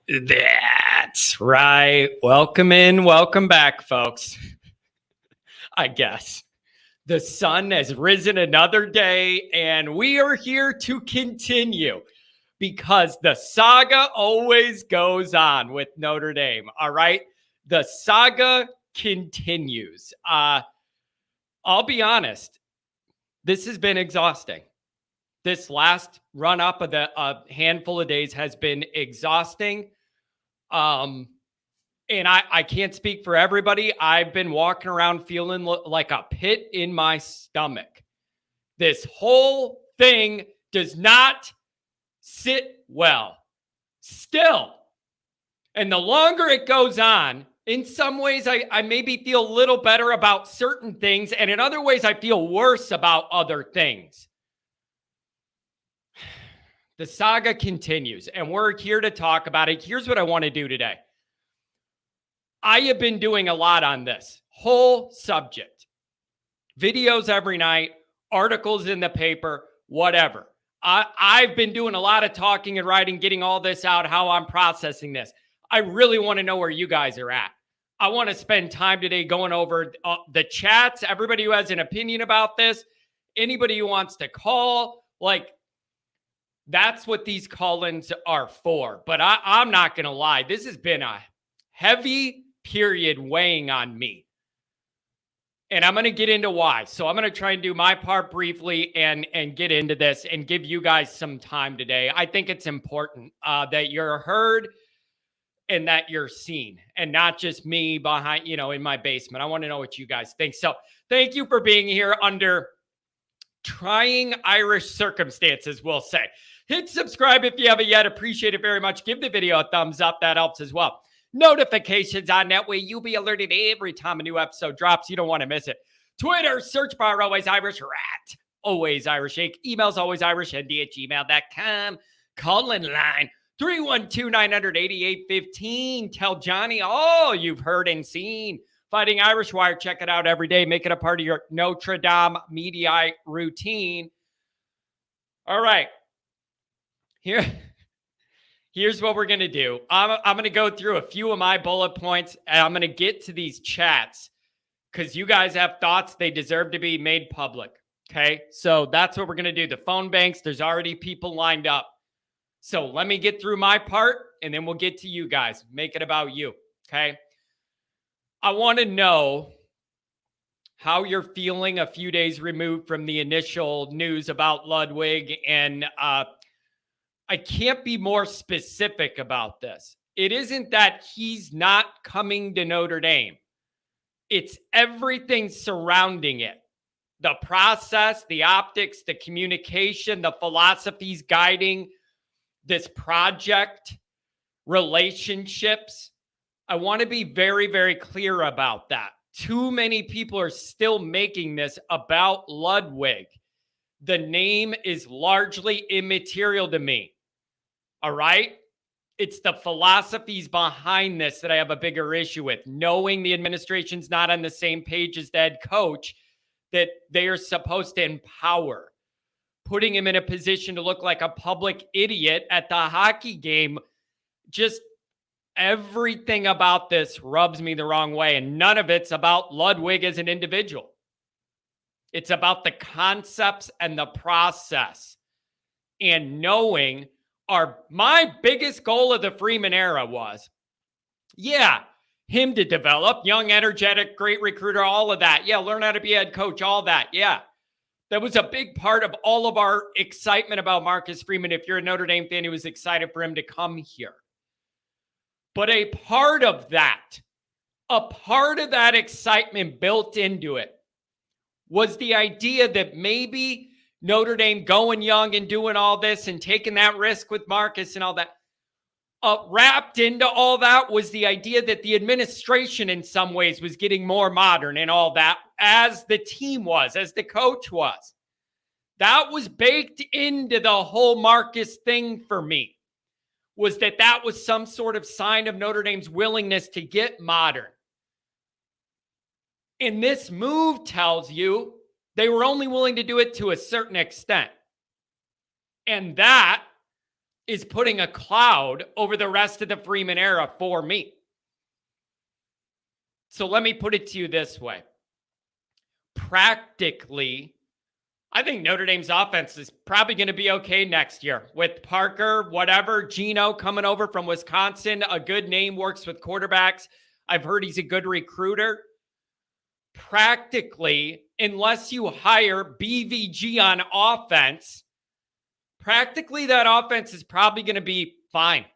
That's right. Welcome in. Welcome back, folks. I guess the sun has risen another day, and we are here to continue because the saga always goes on with Notre Dame. All right. The saga continues. I'll be honest, this has been exhausting. This last run up of the handful of days has been exhausting. And I can't speak for everybody. I've been walking around feeling like a pit in my stomach. This whole thing does not sit well still. And the longer it goes on, in some ways, I maybe feel a little better about certain things. And in other ways, I feel worse about other things. The saga continues, and we're here to talk about it. Here's what I want to do today. I have been doing a lot on this whole subject. Videos every night, articles in the paper, whatever. I've been doing a lot of talking and writing, getting all this out, how I'm processing this. I really want to know where you guys are at. I want to spend time today going over the chats, everybody who has an opinion about this, anybody who wants to call, that's what these call-ins are for. But I'm not going to lie. This has been a heavy period weighing on me. And I'm going to get into why. So I'm going to try and do my part briefly and get into this and give you guys some time today. I think it's important that you're heard and that you're seen and not just me behind, in my basement. I want to know what you guys think. So thank you for being here under trying Irish circumstances, we'll say. Hit subscribe if you haven't yet. Appreciate it very much. Give the video a thumbs up. That helps as well. Notifications on that way. You'll be alerted every time a new episode drops. You don't want to miss it. Twitter, search bar, always Irish rat. Always Irish Inc. Emails, always Irish, ND@gmail.com. Call-in line, 312-900-8815. Tell Johnny all you've heard and seen. Fighting Irish Wire. Check it out every day. Make it a part of your Notre Dame media routine. All right. Here's what we're going to do. I'm going to go through a few of my bullet points, and I'm going to get to these chats because you guys have thoughts. They deserve to be made public. Okay? So that's what we're going to do. The phone banks, there's already people lined up. So let me get through my part, and then we'll get to you guys. Make it about you. Okay? I want to know how you're feeling a few days removed from the initial news about Ludwig. And I can't be more specific about this. It isn't that he's not coming to Notre Dame. It's everything surrounding it. The process, the optics, the communication, the philosophies guiding this project, relationships. I want to be very, very clear about that. Too many people are still making this about Ludwig. The name is largely immaterial to me. All right? It's the philosophies behind this that I have a bigger issue with. Knowing the administration's not on the same page as the head coach, that they are supposed to empower. Putting him in a position to look like a public idiot at the hockey game. Just everything about this rubs me the wrong way. And none of it's about Ludwig as an individual. It's about the concepts and the process. And knowing my biggest goal of the Freeman era was, him to develop, young, energetic, great recruiter, all of that. Yeah, learn how to be a head coach, all that. Yeah, that was a big part of all of our excitement about Marcus Freeman. If you're a Notre Dame fan who was excited for him to come here. But a part of that excitement built into it was the idea that maybe Notre Dame going young and doing all this and taking that risk with Marcus and all that. Wrapped into all that was the idea that the administration in some ways was getting more modern and all that, as the team was, as the coach was. That was baked into the whole Marcus thing for me, was that was some sort of sign of Notre Dame's willingness to get modern. And this move tells you they were only willing to do it to a certain extent. And that is putting a cloud over the rest of the Freeman era for me. So let me put it to you this way. Practically, I think Notre Dame's offense is probably going to be okay next year with Parker, whatever, Gino coming over from Wisconsin, a good name, works with quarterbacks. I've heard he's a good recruiter. Practically, unless you hire BVG on offense, practically that offense is probably going to be fine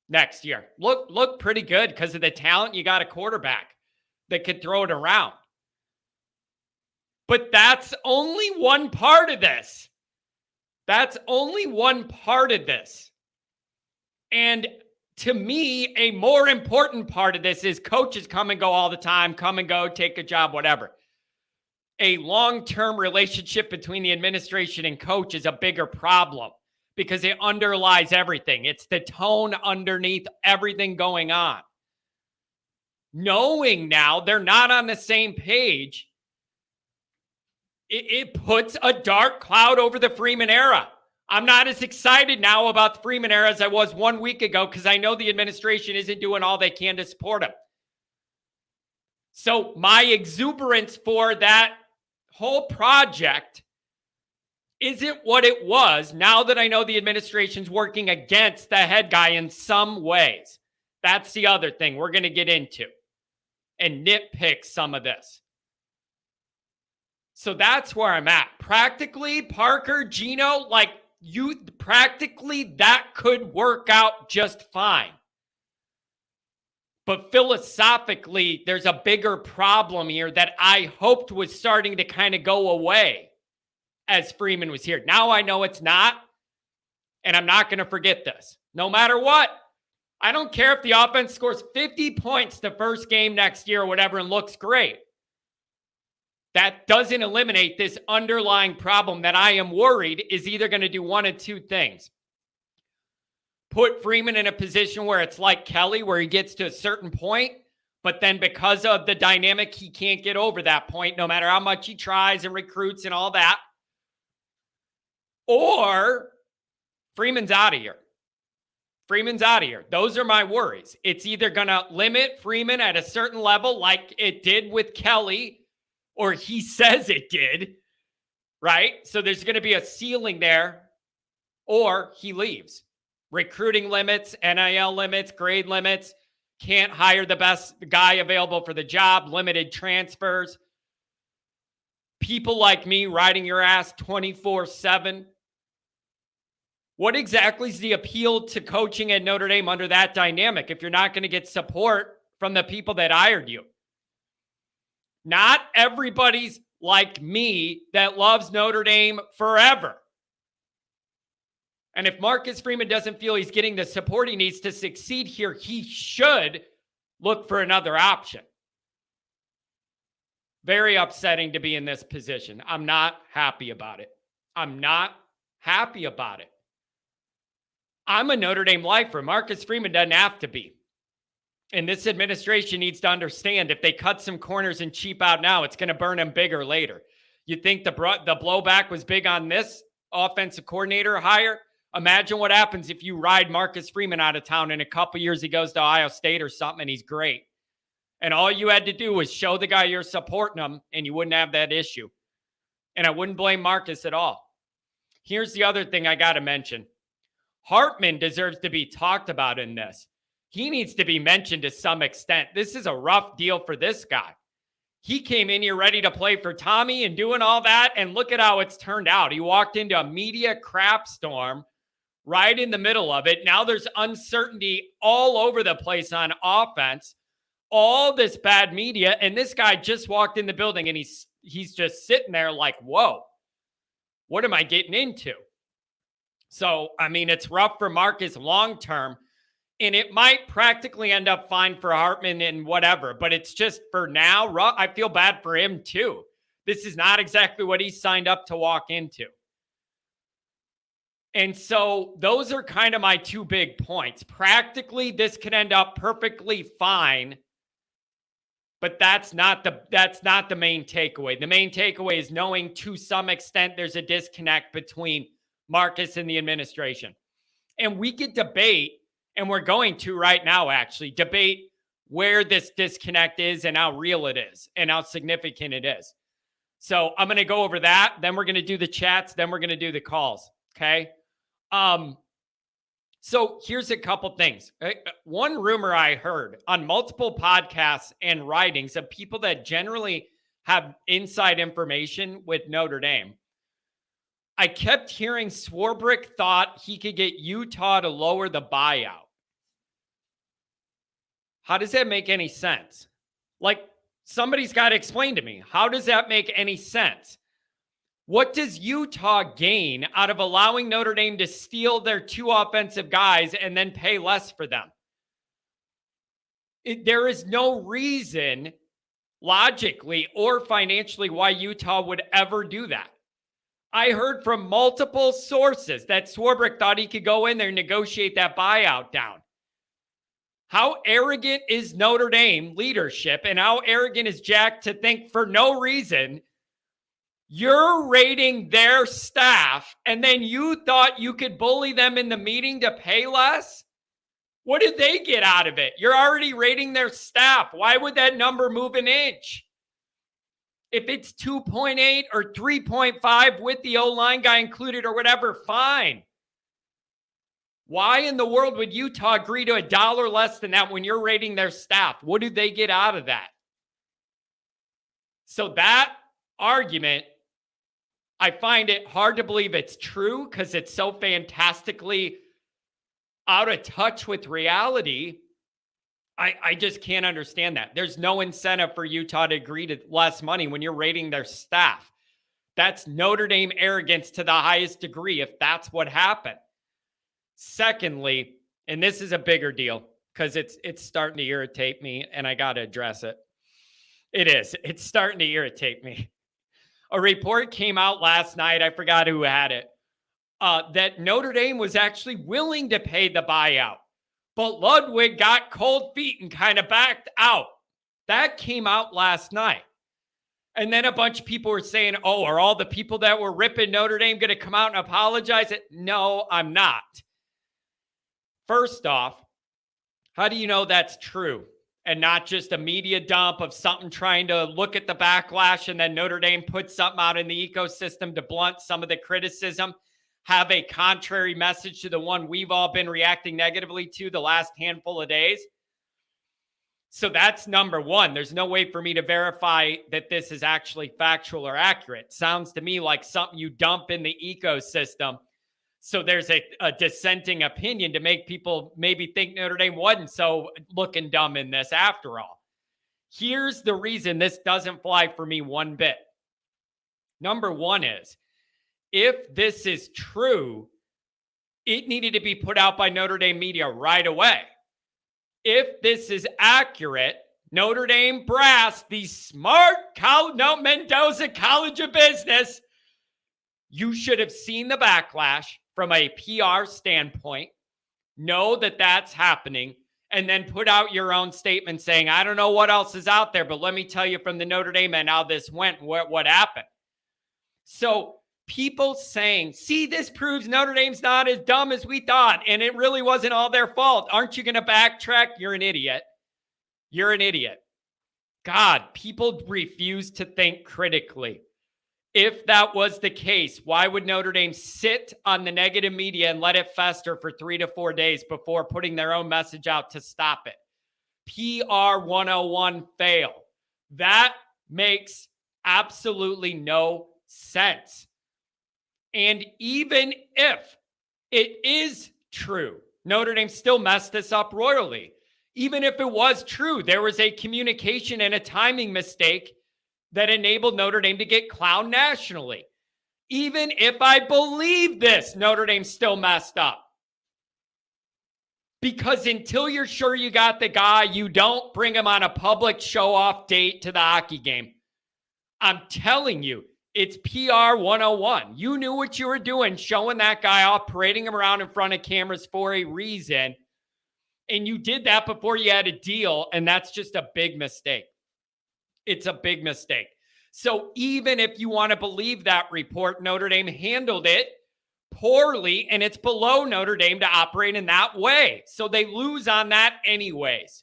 next year. Look pretty good because of the talent. You got a quarterback that could throw it around. But that's only one part of this. That's only one part of this. And to me, a more important part of this is coaches come and go all the time, come and go, take a job, whatever. A long-term relationship between the administration and coach is a bigger problem because it underlies everything. It's the tone underneath everything going on. Knowing now they're not on the same page, it puts a dark cloud over the Freeman era. I'm not as excited now about the Freeman era as I was 1 week ago because I know the administration isn't doing all they can to support him. So my exuberance for that whole project isn't what it was now that I know the administration's working against the head guy in some ways. That's the other thing we're going to get into and nitpick some of this. So that's where I'm at. Practically, Parker, Gino, practically that could work out just fine. But philosophically, there's a bigger problem here that I hoped was starting to kind of go away as Freeman was here. Now I know it's not, and I'm not going to forget this. No matter what, I don't care if the offense scores 50 points the first game next year or whatever and looks great. That doesn't eliminate this underlying problem that I am worried is either going to do one of two things. Put Freeman in a position where it's like Kelly, where he gets to a certain point, but then because of the dynamic, he can't get over that point, no matter how much he tries and recruits and all that. Or Freeman's out of here. Freeman's out of here. Those are my worries. It's either going to limit Freeman at a certain level like it did with Kelly, or he says it did, right? So there's going to be a ceiling there, or he leaves. Recruiting limits, NIL limits, grade limits, can't hire the best guy available for the job, limited transfers. People like me riding your ass 24/7. What exactly is the appeal to coaching at Notre Dame under that dynamic if you're not going to get support from the people that hired you? Not everybody's like me that loves Notre Dame forever. And if Marcus Freeman doesn't feel he's getting the support he needs to succeed here, he should look for another option. Very upsetting to be in this position. I'm not happy about it. I'm not happy about it. I'm a Notre Dame lifer. Marcus Freeman doesn't have to be. And this administration needs to understand if they cut some corners and cheap out now, it's going to burn them bigger later. You think the blowback was big on this offensive coordinator hire? Imagine what happens if you ride Marcus Freeman out of town in a couple years. He goes to Ohio State or something and he's great. And all you had to do was show the guy you're supporting him and you wouldn't have that issue. And I wouldn't blame Marcus at all. Here's the other thing I got to mention. Hartman deserves to be talked about in this. He needs to be mentioned to some extent. This is a rough deal for this guy. He came in here ready to play for Tommy and doing all that, and look at how it's turned out. He walked into a media crap storm right in the middle of it. Now there's uncertainty all over the place on offense, all this bad media, and this guy just walked in the building, and he's just sitting there like, whoa, what am I getting into? So, I mean, it's rough for Marcus long-term, and it might practically end up fine for Hartman and whatever, but it's just for now, rough. I feel bad for him too. This is not exactly what he signed up to walk into. And so those are kind of my two big points. Practically, this could end up perfectly fine, but that's not the main takeaway. The main takeaway is knowing to some extent there's a disconnect between Marcus and the administration. And we could debate, and we're going to right now actually debate where this disconnect is and how real it is and how significant it is. So I'm going to go over that. Then we're going to do the chats. Then we're going to do the calls. Okay. So here's a couple things. One rumor I heard on multiple podcasts and writings of people that generally have inside information with Notre Dame. I kept hearing Swarbrick thought he could get Utah to lower the buyout. How does that make any sense? Like, somebody's got to explain to me. How does that make any sense? What does Utah gain out of allowing Notre Dame to steal their 2 offensive guys and then pay less for them? There is no reason logically or financially why Utah would ever do that. I heard from multiple sources that Swarbrick thought he could go in there and negotiate that buyout down. How arrogant is Notre Dame leadership, and how arrogant is Jack to think for no reason you're rating their staff and then you thought you could bully them in the meeting to pay less? What did they get out of it? You're already rating their staff. Why would that number move an inch? If it's 2.8 or 3.5 with the O-line guy included or whatever, fine. Why in the world would Utah agree to $1 less than that when you're rating their staff? What do they get out of that? So that argument, I find it hard to believe it's true because it's so fantastically out of touch with reality. I just can't understand that. There's no incentive for Utah to agree to less money when you're rating their staff. That's Notre Dame arrogance to the highest degree if that's what happened. Secondly, and this is a bigger deal because it's starting to irritate me and I got to address it. It is. It's starting to irritate me. A report came out last night, I forgot who had it, that Notre Dame was actually willing to pay the buyout, but Ludwig got cold feet and kind of backed out. That came out last night. And then a bunch of people were saying, oh, are all the people that were ripping Notre Dame going to come out and apologize? No, I'm not. First off, how do you know that's true and not just a media dump of something trying to look at the backlash and then Notre Dame puts something out in the ecosystem to blunt some of the criticism, have a contrary message to the one we've all been reacting negatively to the last handful of days? So that's number one. There's no way for me to verify that this is actually factual or accurate. Sounds to me like something you dump in the ecosystem. So there's a dissenting opinion to make people maybe think Notre Dame wasn't so looking dumb in this after all. Here's the reason this doesn't fly for me one bit. Number one is, if this is true, it needed to be put out by Notre Dame media right away. If this is accurate, Notre Dame brass, the smart Mendoza College of Business, you should have seen the backlash from a PR standpoint, know that that's happening, and then put out your own statement saying, I don't know what else is out there, but let me tell you from the Notre Dame end how this went, what happened. So people saying, see, this proves Notre Dame's not as dumb as we thought, and it really wasn't all their fault. Aren't you going to backtrack? You're an idiot. You're an idiot. God, people refuse to think critically. If that was the case, why would Notre Dame sit on the negative media and let it fester for 3 to 4 days before putting their own message out to stop it? PR 101 fail. That makes absolutely no sense. And even if it is true, Notre Dame still messed this up royally. Even if it was true, there was a communication and a timing mistake that enabled Notre Dame to get clowned nationally. Even if I believe this, Notre Dame still messed up. Because until you're sure you got the guy, you don't bring him on a public show-off date to the hockey game. I'm telling you, it's PR 101. You knew what you were doing, showing that guy off, parading him around in front of cameras for a reason. And you did that before you had a deal, and that's just a big mistake. It's a big mistake. So even if you want to believe that report, Notre Dame handled it poorly, and it's below Notre Dame to operate in that way. So they lose on that anyways.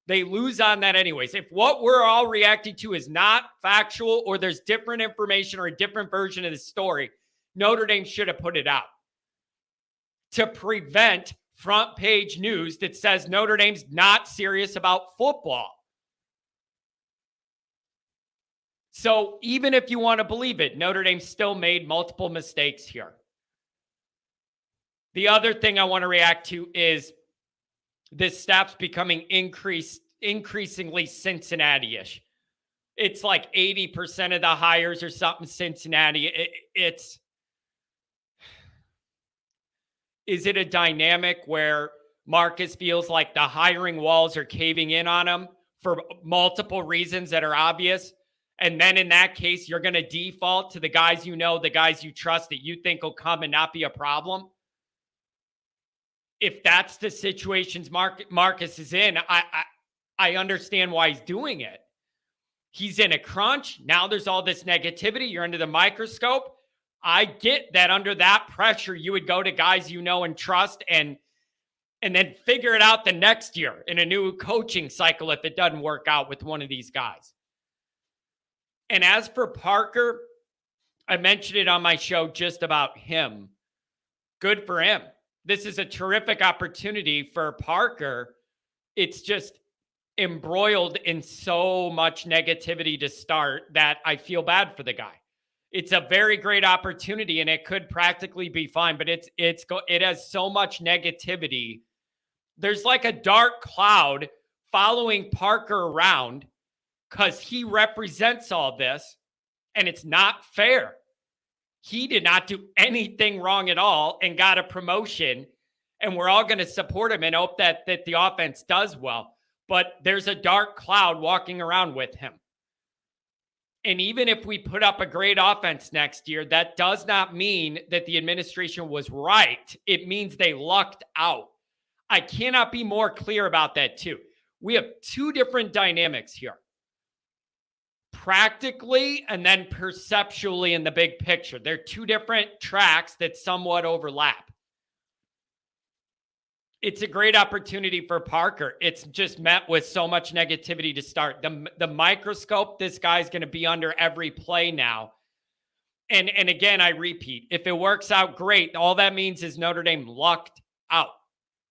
If what we're all reacting to is not factual or there's different information or a different version of the story, Notre Dame should have put it out to prevent front page news that says Notre Dame's not serious about football. So even if you want to believe it, Notre Dame still made multiple mistakes here. The other thing I want to react to is this staff's becoming increasingly Cincinnati-ish. It's like 80% of the hires or something Cincinnati. Is it a dynamic where Marcus feels like the hiring walls are caving in on him for multiple reasons that are obvious? And then in that case, you're going to default to the guys you know, the guys you trust that you think will come and not be a problem? If that's the situations Marcus is in, I understand why he's doing it. He's in a crunch. Now there's all this negativity. You're under the microscope. I get that under that pressure, you would go to guys you know and trust and then figure it out the next year in a new coaching cycle if it doesn't work out with one of these guys. And as for Parker, I mentioned it on my show just about him. Good for him. This is a terrific opportunity for Parker. It's just embroiled in so much negativity to start that I feel bad for the guy. It's a very great opportunity and it could practically be fine, but it has so much negativity. There's like a dark cloud following Parker around because he represents all this and it's not fair. He did not do anything wrong at all and got a promotion, and we're all going to support him and hope that the offense does well. But there's a dark cloud walking around with him. And even if we put up a great offense next year, that does not mean that the administration was right. It means they lucked out. I cannot be more clear about that too. We have two different dynamics here. Practically and then perceptually in the big picture. They're two different tracks that somewhat overlap. It's a great opportunity for Parker. It's just met with so much negativity to start. The microscope this guy's going to be under every play now. And again, I repeat, if it works out great, all that means is Notre Dame lucked out.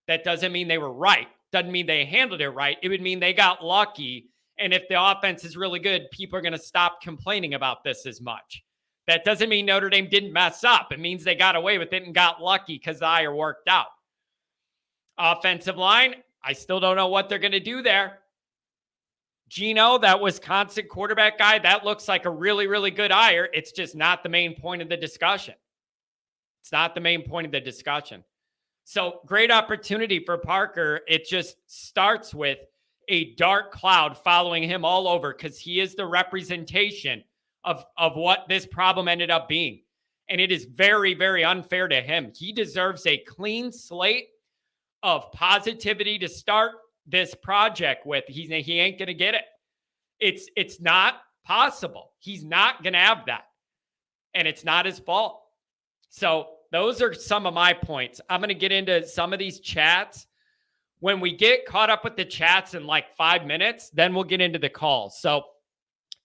That doesn't mean they were right. Doesn't mean they handled it right. It would mean they got lucky. And if the offense is really good, people are going to stop complaining about this as much. That doesn't mean Notre Dame didn't mess up. It means they got away with it and got lucky because the hire worked out. Offensive line, I still don't know what they're going to do there. Gino, that Wisconsin quarterback guy, that looks like a really, really good hire. It's just not the main point of the discussion. It's not the main point of the discussion. So great opportunity for Parker. It just starts with a dark cloud following him all over because he is the representation of what this problem ended up being. And it is very, very unfair to him. He deserves a clean slate of positivity to start this project with. He ain't going to get it. It's not possible. He's not going to have that. And it's not his fault. So those are some of my points. I'm going to get into some of these chats. When we get caught up with the chats in like 5 minutes, then we'll get into the calls. So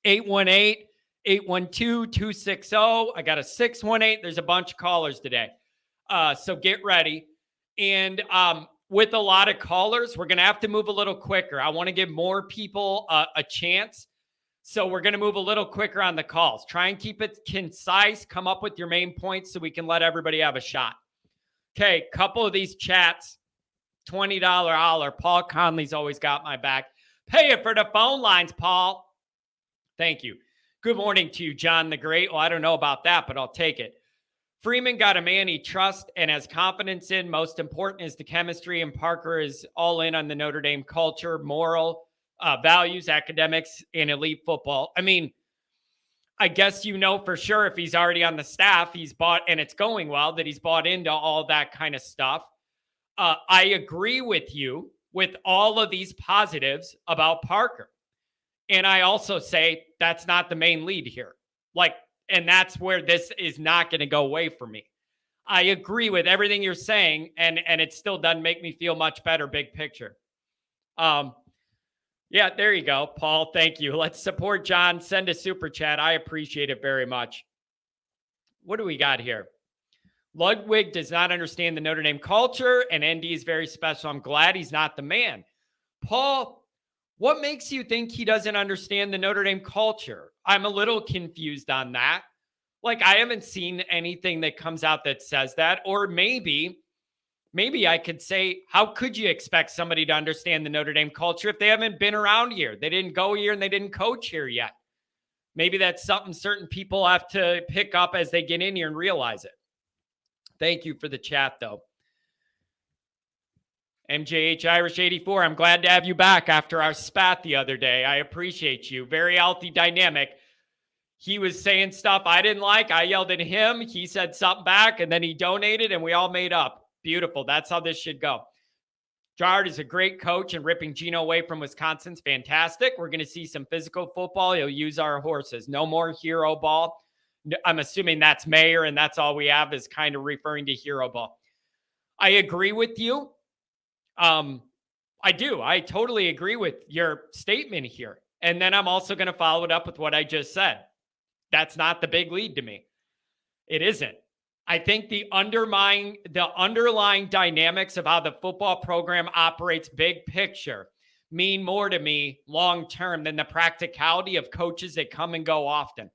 818-812-260. I got a 618. There's a bunch of callers today. So get ready. And with a lot of callers, we're going to have to move a little quicker. I want to give more people a chance. So we're going to move a little quicker on the calls. Try and keep it concise. Come up with your main points so we can let everybody have a shot. Okay, couple of these chats. $20 holler. Paul Conley's always got my back. Pay it for the phone lines, Paul. Thank you. Good morning to you, John the Great. Well, I don't know about that, but I'll take it. Freeman got a man he trusts and has confidence in. Most important is the chemistry, and Parker is all in on the Notre Dame culture, moral values, academics, and elite football. I mean, I guess you know for sure if he's already on the staff, he's bought, and it's going well, that he's bought into all that kind of stuff. I agree with you with all of these positives about Parker. And I also say that's not the main lead here. And that's where this is not going to go away for me. I agree with everything you're saying, and it still doesn't make me feel much better big picture. Yeah, there you go, Paul. Thank you. Let's support John. Send a super chat. I appreciate it very much. What do we got here? Ludwig does not understand the Notre Dame culture, and ND is very special. I'm glad he's not the man. Paul, what makes you think he doesn't understand the Notre Dame culture? I'm a little confused on that. Like, I haven't seen anything that comes out that says that. Or maybe I could say, how could you expect somebody to understand the Notre Dame culture if they haven't been around here? They didn't go here and they didn't coach here yet. Maybe that's something certain people have to pick up as they get in here and realize it. Thank you for the chat, though. MJH Irish 84, I'm glad to have you back after our spat the other day. I appreciate you. Very healthy dynamic. He was saying stuff I didn't like. I yelled at him. He said something back, and then he donated, and we all made up. Beautiful. That's how this should go. Jard is a great coach, and ripping Gino away from Wisconsin's fantastic. We're going to see some physical football. He'll use our horses. No more hero ball. I'm assuming that's Mayer, and that's all we have is kind of referring to hero ball. I agree with you. I do. I totally agree with your statement here. And then I'm also going to follow it up with what I just said. That's not the big lead to me. It isn't. I think the underlying dynamics of how the football program operates big picture mean more to me long term than the practicality of coaches that come and go often.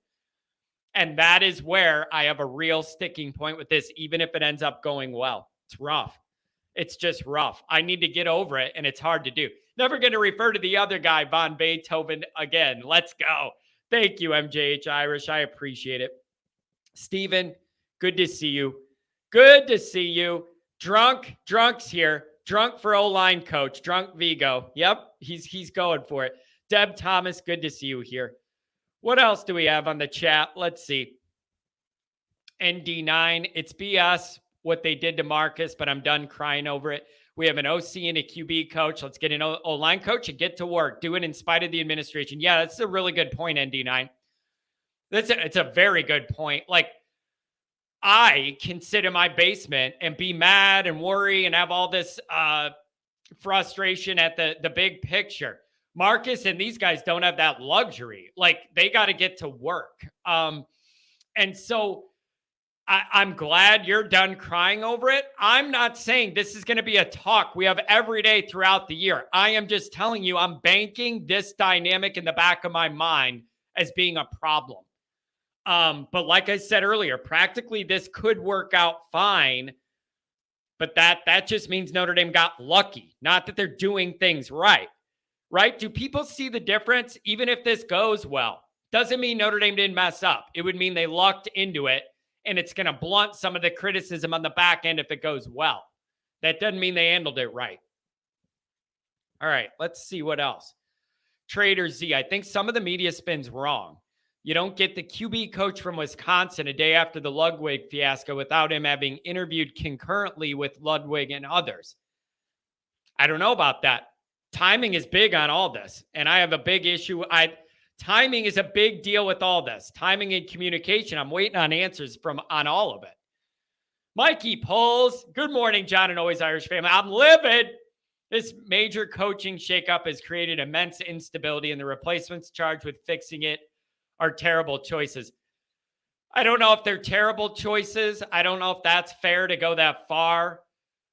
And that is where I have a real sticking point with this, even if it ends up going well. It's rough. It's just rough. I need to get over it, and it's hard to do. Never going to refer to the other guy, Von Beethoven, again. Let's go. Thank you, MJH Irish. I appreciate it. Steven, good to see you. Good to see you. Drunk's here. Drunk for O-line coach. Drunk Vigo. Yep, he's going for it. Deb Thomas, good to see you here. What else do we have on the chat? Let's see. ND9, it's BS what they did to Marcus, but I'm done crying over it. We have an OC and a QB coach. Let's get an O-line coach and get to work. Do it in spite of the administration. Yeah, that's a really good point, ND9. It's a very good point. Like, I can sit in my basement and be mad and worry and have all this frustration at the big picture. Marcus and these guys don't have that luxury. Like, they got to get to work. And so I'm glad you're done crying over it. I'm not saying this is going to be a talk we have every day throughout the year. I am just telling you, I'm banking this dynamic in the back of my mind as being a problem. But like I said earlier, practically this could work out fine. But that just means Notre Dame got lucky, not that they're doing things right. Right? Do people see the difference? Even if this goes well, doesn't mean Notre Dame didn't mess up. It would mean they lucked into it. And it's going to blunt some of the criticism on the back end if it goes well. That doesn't mean they handled it right. All right, let's see what else. Trader Z, I think some of the media spin's wrong. You don't get the QB coach from Wisconsin a day after the Ludwig fiasco without him having interviewed concurrently with Ludwig and others. I don't know about that. Timing is big on all this, and I have a big issue. Timing is a big deal with all this. Timing and communication. I'm waiting on answers on all of it. Mikey Poles. Good morning, John and Always Irish family. I'm livid. This major coaching shakeup has created immense instability, and the replacements charged with fixing it are terrible choices. I don't know if they're terrible choices. I don't know if that's fair to go that far.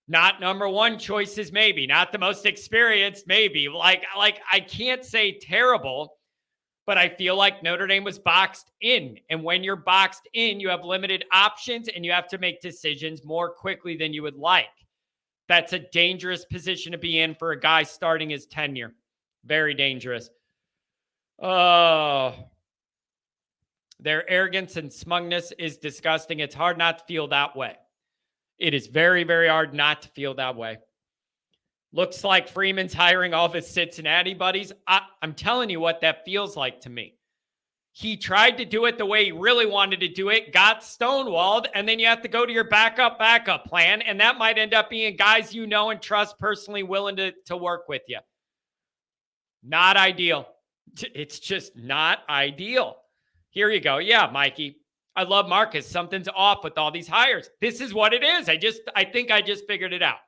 Not number one choices, maybe. Not the most experienced, maybe. Like I can't say terrible. But I feel like Notre Dame was boxed in. And when you're boxed in, you have limited options and you have to make decisions more quickly than you would like. That's a dangerous position to be in for a guy starting his tenure. Very dangerous. Oh, their arrogance and smugness is disgusting. It's hard not to feel that way. It is very, very hard not to feel that way. Looks like Freeman's hiring all of his Cincinnati buddies. I'm telling you what that feels like to me. He tried to do it the way he really wanted to do it, got stonewalled, and then you have to go to your backup plan, and that might end up being guys you know and trust personally willing to work with you. Not ideal. It's just not ideal. Here you go. Yeah, Mikey. I love Marcus. Something's off with all these hires. This is what it is. I think I just figured it out.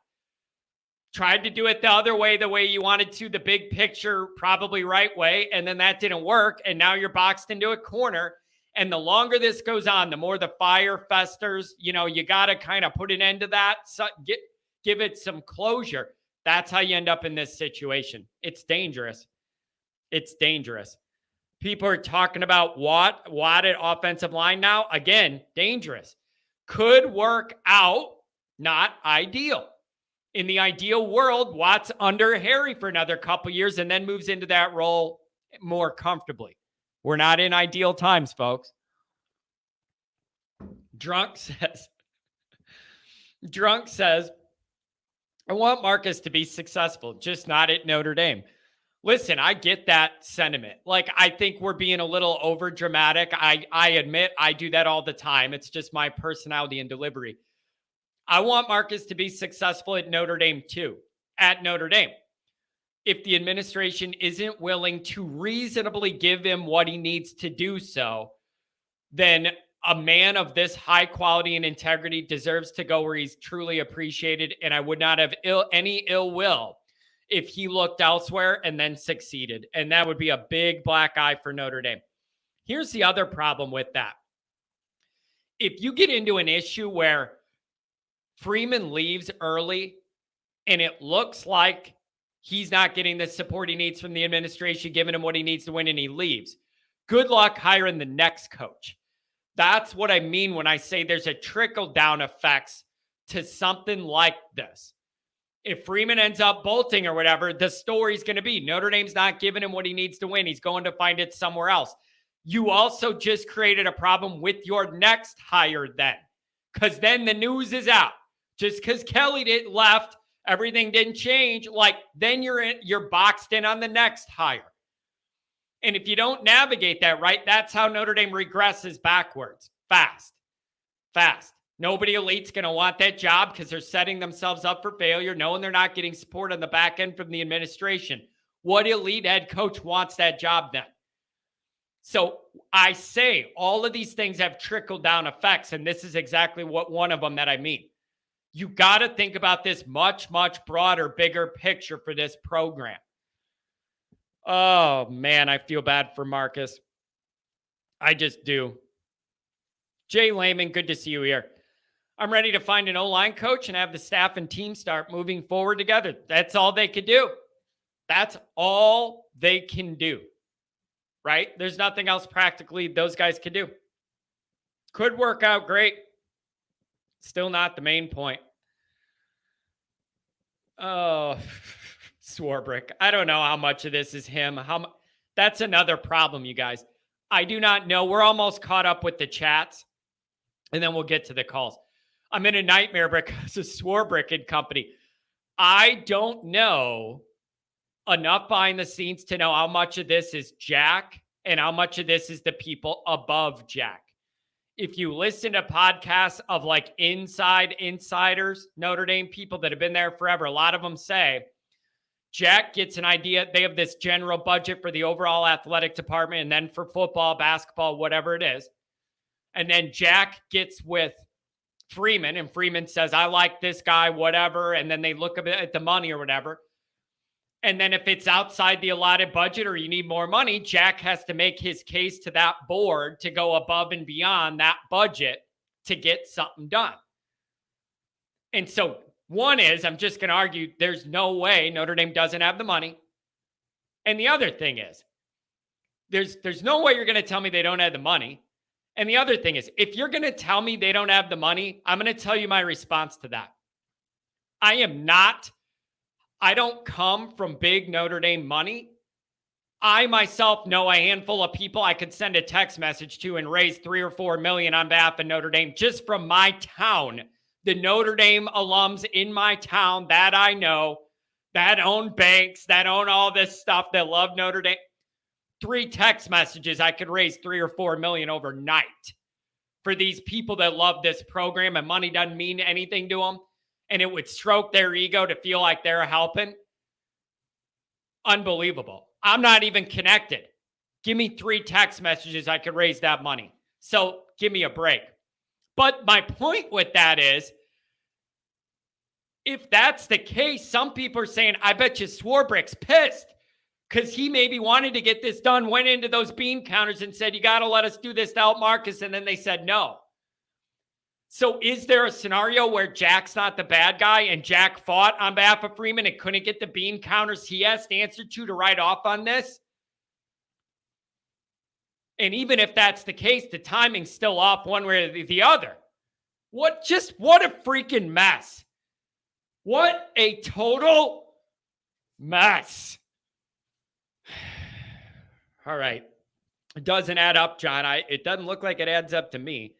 Tried to do it the way you wanted to, the big picture, probably right way. And then that didn't work. And now you're boxed into a corner. And the longer this goes on, the more the fire festers. You got to kind of put an end to that. So give it some closure. That's how you end up in this situation. It's dangerous. It's dangerous. People are talking about Watt at offensive line now. Again, dangerous. Could work out, not ideal. In the ideal world, Watt's under Harry for another couple years and then moves into that role more comfortably. We're not in ideal times, folks. Drunk says, I want Marcus to be successful, just not at Notre Dame. Listen, I get that sentiment. Like, I think we're being a little over dramatic. I admit I do that all the time. It's just my personality and delivery. I want Marcus to be successful at Notre Dame too, at Notre Dame. If the administration isn't willing to reasonably give him what he needs to do so, then a man of this high quality and integrity deserves to go where he's truly appreciated. And I would not have any ill will if he looked elsewhere and then succeeded. And that would be a big black eye for Notre Dame. Here's the other problem with that. If you get into an issue where Freeman leaves early and it looks like he's not getting the support he needs from the administration, giving him what he needs to win, and he leaves, good luck hiring the next coach. That's what I mean when I say there's a trickle-down effects to something like this. If Freeman ends up bolting or whatever, the story's going to be Notre Dame's not giving him what he needs to win. He's going to find it somewhere else. You also just created a problem with your next hire then, because then the news is out. Just because Kelly left, everything didn't change. Like, then you're boxed in on the next hire. And if you don't navigate that right, that's how Notre Dame regresses backwards. Fast. Nobody elite's going to want that job because they're setting themselves up for failure, knowing they're not getting support on the back end from the administration. What elite head coach wants that job then? So I say all of these things have trickle-down effects, and this is exactly what one of them that I mean. You got to think about this much, much broader, bigger picture for this program. Oh, man, I feel bad for Marcus. I just do. Jay Lehman, good to see you here. I'm ready to find an O-line coach and have the staff and team start moving forward together. That's all they could do. That's all they can do, right? There's nothing else practically those guys could do. Could work out great. Still not the main point. Oh, Swarbrick. I don't know how much of this is him. That's another problem, you guys. I do not know. We're almost caught up with the chats, and then we'll get to the calls. I'm in a nightmare because of Swarbrick and company. I don't know enough behind the scenes to know how much of this is Jack and how much of this is the people above Jack. If you listen to podcasts of like insiders, Notre Dame people that have been there forever, a lot of them say Jack gets an idea. They have this general budget for the overall athletic department and then for football, basketball, whatever it is. And then Jack gets with Freeman and Freeman says, I like this guy, whatever. And then they look a bit at the money or whatever. And then if it's outside the allotted budget or you need more money, Jack has to make his case to that board to go above and beyond that budget to get something done. And so one is, I'm just going to argue, there's no way Notre Dame doesn't have the money. And the other thing is, there's no way you're going to tell me they don't have the money. And the other thing is, if you're going to tell me they don't have the money, I'm going to tell you my response to that. I don't come from big Notre Dame money. I myself know a handful of people I could send a text message to and raise $3 or $4 million on behalf of Notre Dame just from my town. The Notre Dame alums in my town that I know, that own banks, that own all this stuff, that love Notre Dame. 3 text messages, I could raise $3 or $4 million overnight for these people that love this program and money doesn't mean anything to them. And it would stroke their ego to feel like they're helping. Unbelievable. I'm not even connected. Give me 3 text messages, I could raise that money. So give me a break. But my point with that is, if that's the case, some people are saying, I bet you Swarbrick's pissed because he maybe wanted to get this done, went into those bean counters and said, you got to let us do this to help Marcus. And then they said no. So is there a scenario where Jack's not the bad guy and Jack fought on behalf of Freeman and couldn't get the bean counters he has to answer to write off on this? And even if that's the case, the timing's still off one way or the other. What a freaking mess. What a total mess. All right. It doesn't add up, John. It doesn't look like it adds up to me.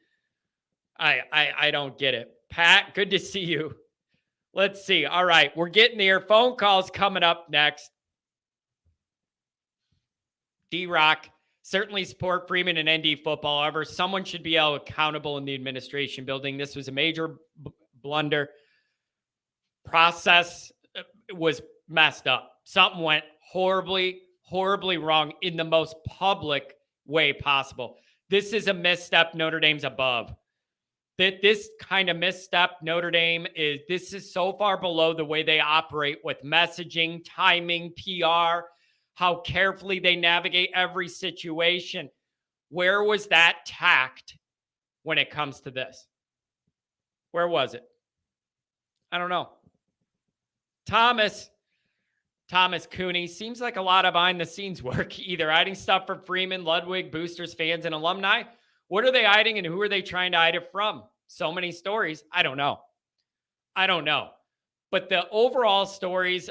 I don't get it. Pat, good to see you. Let's see. All right. We're getting there. Phone calls coming up next. D-Rock, certainly support Freeman and ND football. However, someone should be held accountable in the administration building. This was a major blunder. Process was messed up. Something went horribly, horribly wrong in the most public way possible. This is a misstep. Notre Dame's above. That this kind of misstep, Notre Dame this is so far below the way they operate with messaging, timing, PR, how carefully they navigate every situation. Where was that tact when it comes to this? Where was it? I don't know. Thomas Cooney, seems like a lot of behind the scenes work, either hiding stuff from Freeman, Ludwig, boosters, fans, and alumni. What are they hiding and who are they trying to hide it from? So many stories. I don't know. But the overall stories,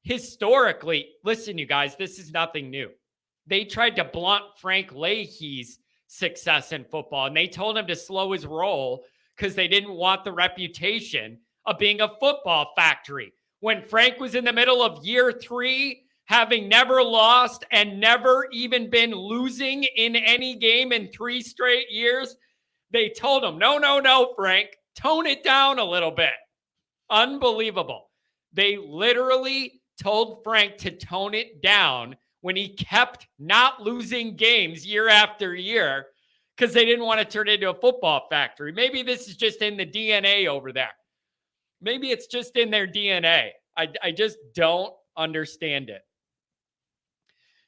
historically, listen, you guys, this is nothing new. They tried to blunt Frank Leahy's success in football, and they told him to slow his roll because they didn't want the reputation of being a football factory. When Frank was in the middle of year 3, having never lost and never even been losing in any game in 3 straight years, they told him, no, Frank, tone it down a little bit. Unbelievable. They literally told Frank to tone it down when he kept not losing games year after year because they didn't want to turn it into a football factory. Maybe this is just in the DNA over there. Maybe it's just in their DNA. I just don't understand it.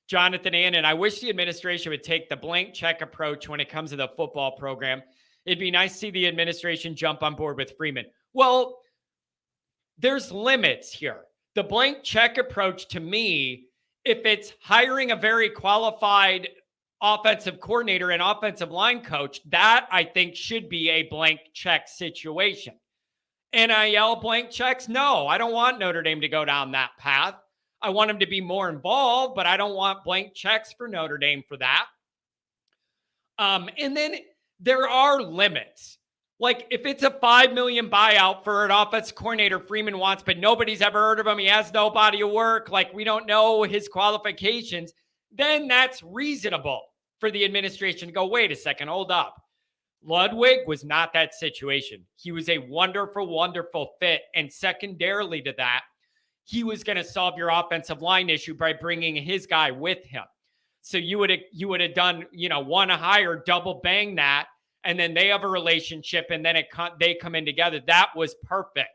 Jonathan Annan, I wish the administration would take the blank check approach when it comes to the football program. It'd be nice to see the administration jump on board with Freeman. Well, there's limits here. The blank check approach, to me, if it's hiring a very qualified offensive coordinator and offensive line coach, that I think should be a blank check situation. NIL blank checks? No, I don't want Notre Dame to go down that path. I want them to be more involved, but I don't want blank checks for Notre Dame for that. And then there are limits. Like if it's a $5 million buyout for an offensive coordinator Freeman wants, but nobody's ever heard of him, he has no body of work, like we don't know his qualifications, then that's reasonable for the administration to go, wait a second, hold up. Ludwig was not that situation. He was a wonderful, wonderful fit. And secondarily to that, he was going to solve your offensive line issue by bringing his guy with him. So you would have done, one hire, double bang that, and then they have a relationship, and then they come in together. That was perfect.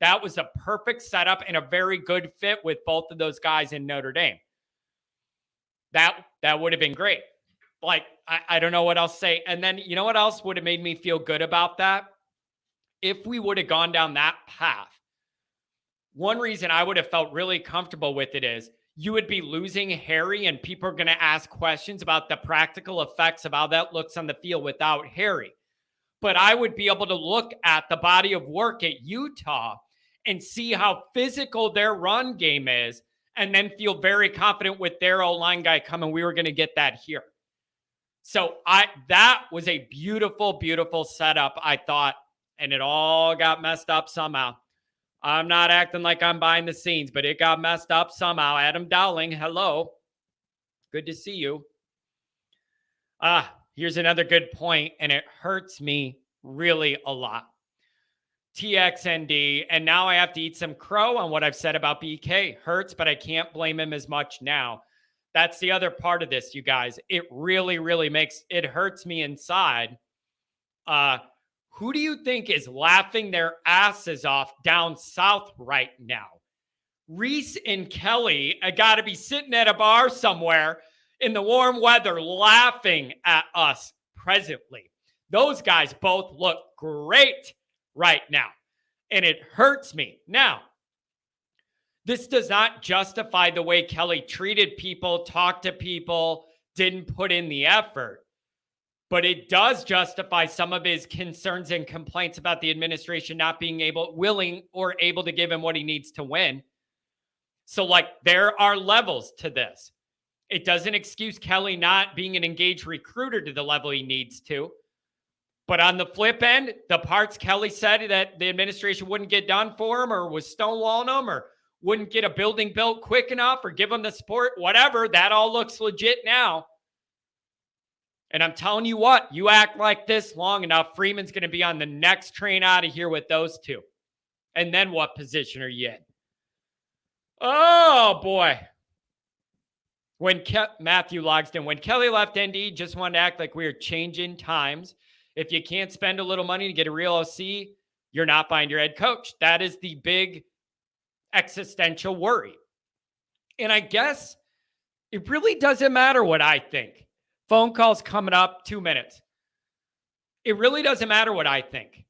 That was a perfect setup and a very good fit with both of those guys in Notre Dame. That would have been great. Like, I don't know what else to say. And then, you know what else would have made me feel good about that? If we would have gone down that path. One reason I would have felt really comfortable with it is you would be losing Harry, and people are going to ask questions about the practical effects of how that looks on the field without Harry. But I would be able to look at the body of work at Utah and see how physical their run game is, and then feel very confident with their O-line guy coming. We were going to get that here. So that was a beautiful, beautiful setup, I thought, and it all got messed up somehow. I'm not acting like I'm behind the scenes, but it got messed up somehow. Adam Dowling, hello. Good to see you. Here's another good point, and it hurts me really a lot. TXND, and now I have to eat some crow on what I've said about BK. Hurts, but I can't blame him as much now. That's the other part of this, you guys. It really, really hurts me inside Who do you think is laughing their asses off down south right now? Reese and Kelly got to be sitting at a bar somewhere in the warm weather laughing at us presently. Those guys both look great right now, and it hurts me. Now, this does not justify the way Kelly treated people, talked to people, didn't put in the effort. But it does justify some of his concerns and complaints about the administration not being willing or able to give him what he needs to win. So, there are levels to this. It doesn't excuse Kelly not being an engaged recruiter to the level he needs to. But on the flip end, the parts Kelly said that the administration wouldn't get done for him or was stonewalling him or wouldn't get a building built quick enough or give him the support, whatever, that all looks legit now. And I'm telling you what, you act like this long enough, Freeman's going to be on the next train out of here with those two. And then what position are you in? Oh, boy. Matthew Logston, when Kelly left ND, just wanted to act like we were changing times. If you can't spend a little money to get a real OC, you're not buying your head coach. That is the big existential worry. And I guess it really doesn't matter what I think. Phone calls coming up, 2 minutes. It really doesn't matter what I think.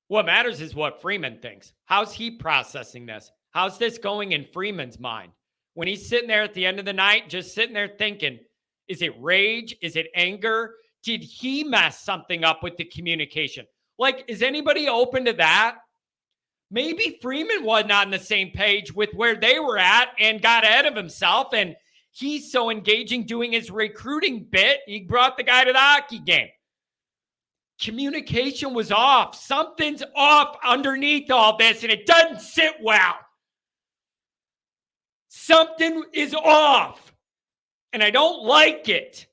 What matters is what Freeman thinks. How's he processing this? How's this going in Freeman's mind? When he's sitting there at the end of the night, just sitting there thinking, is it rage? Is it anger? Did he mess something up with the communication? Is anybody open to that? Maybe Freeman was not on the same page with where they were at and got ahead of himself, and he's so engaging doing his recruiting bit, he brought the guy to the hockey game. Communication was off. Something's off underneath all this, and it doesn't sit well. Something is off, and I don't like it.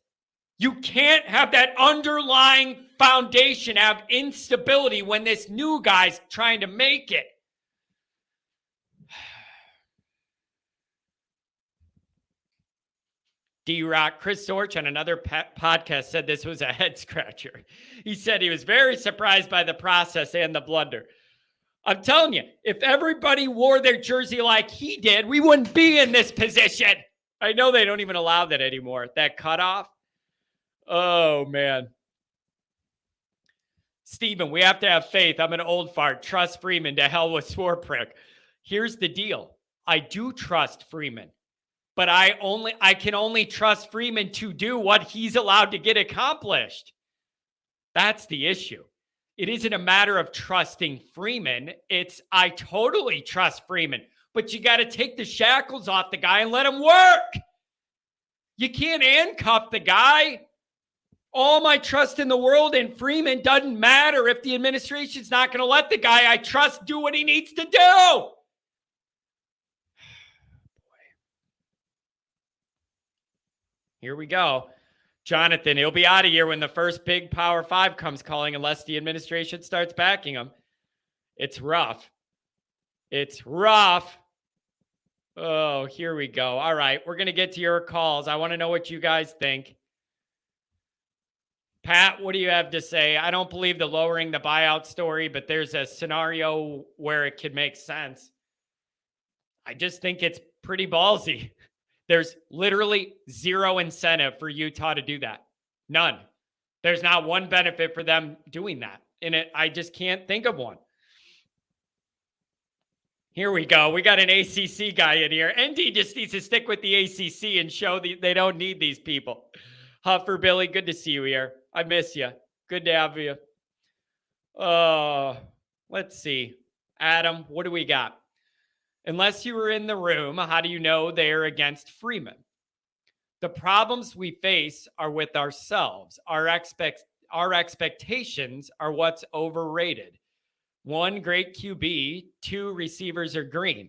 You can't have that underlying foundation have instability when this new guy's trying to make it. D-Rock, Chris Sorch on another podcast said this was a head scratcher. He said he was very surprised by the process and the blunder. I'm telling you, if everybody wore their jersey like he did, we wouldn't be in this position. I know they don't even allow that anymore. That cutoff. Oh, man. Steven, we have to have faith. I'm an old fart. Trust Freeman. To hell with Swarprick. Here's the deal. I do trust Freeman. But I can only trust Freeman to do what he's allowed to get accomplished. That's the issue. It isn't a matter of trusting Freeman. It's I totally trust Freeman. But you got to take the shackles off the guy and let him work. You can't handcuff the guy. All my trust in the world in Freeman doesn't matter if the administration's not going to let the guy I trust do what he needs to do. Here we go. Jonathan, he'll be out of here when the first big Power 5 comes calling unless the administration starts backing him. It's rough. It's rough. Oh, here we go. All right, we're going to get to your calls. I want to know what you guys think. Pat, what do you have to say? I don't believe the lowering the buyout story, but there's a scenario where it could make sense. I just think it's pretty ballsy. There's literally zero incentive for Utah to do that. None. There's not one benefit for them doing that. And I just can't think of one. Here we go. We got an ACC guy in here. ND just needs to stick with the ACC and show they don't need these people. Huffer Billy, good to see you here. I miss you. Good to have you. Let's see. Adam, what do we got? Unless you were in the room, how do you know they're against Freeman? The problems we face are with ourselves. Our expectations are what's overrated. 1, great QB. 2, receivers are green.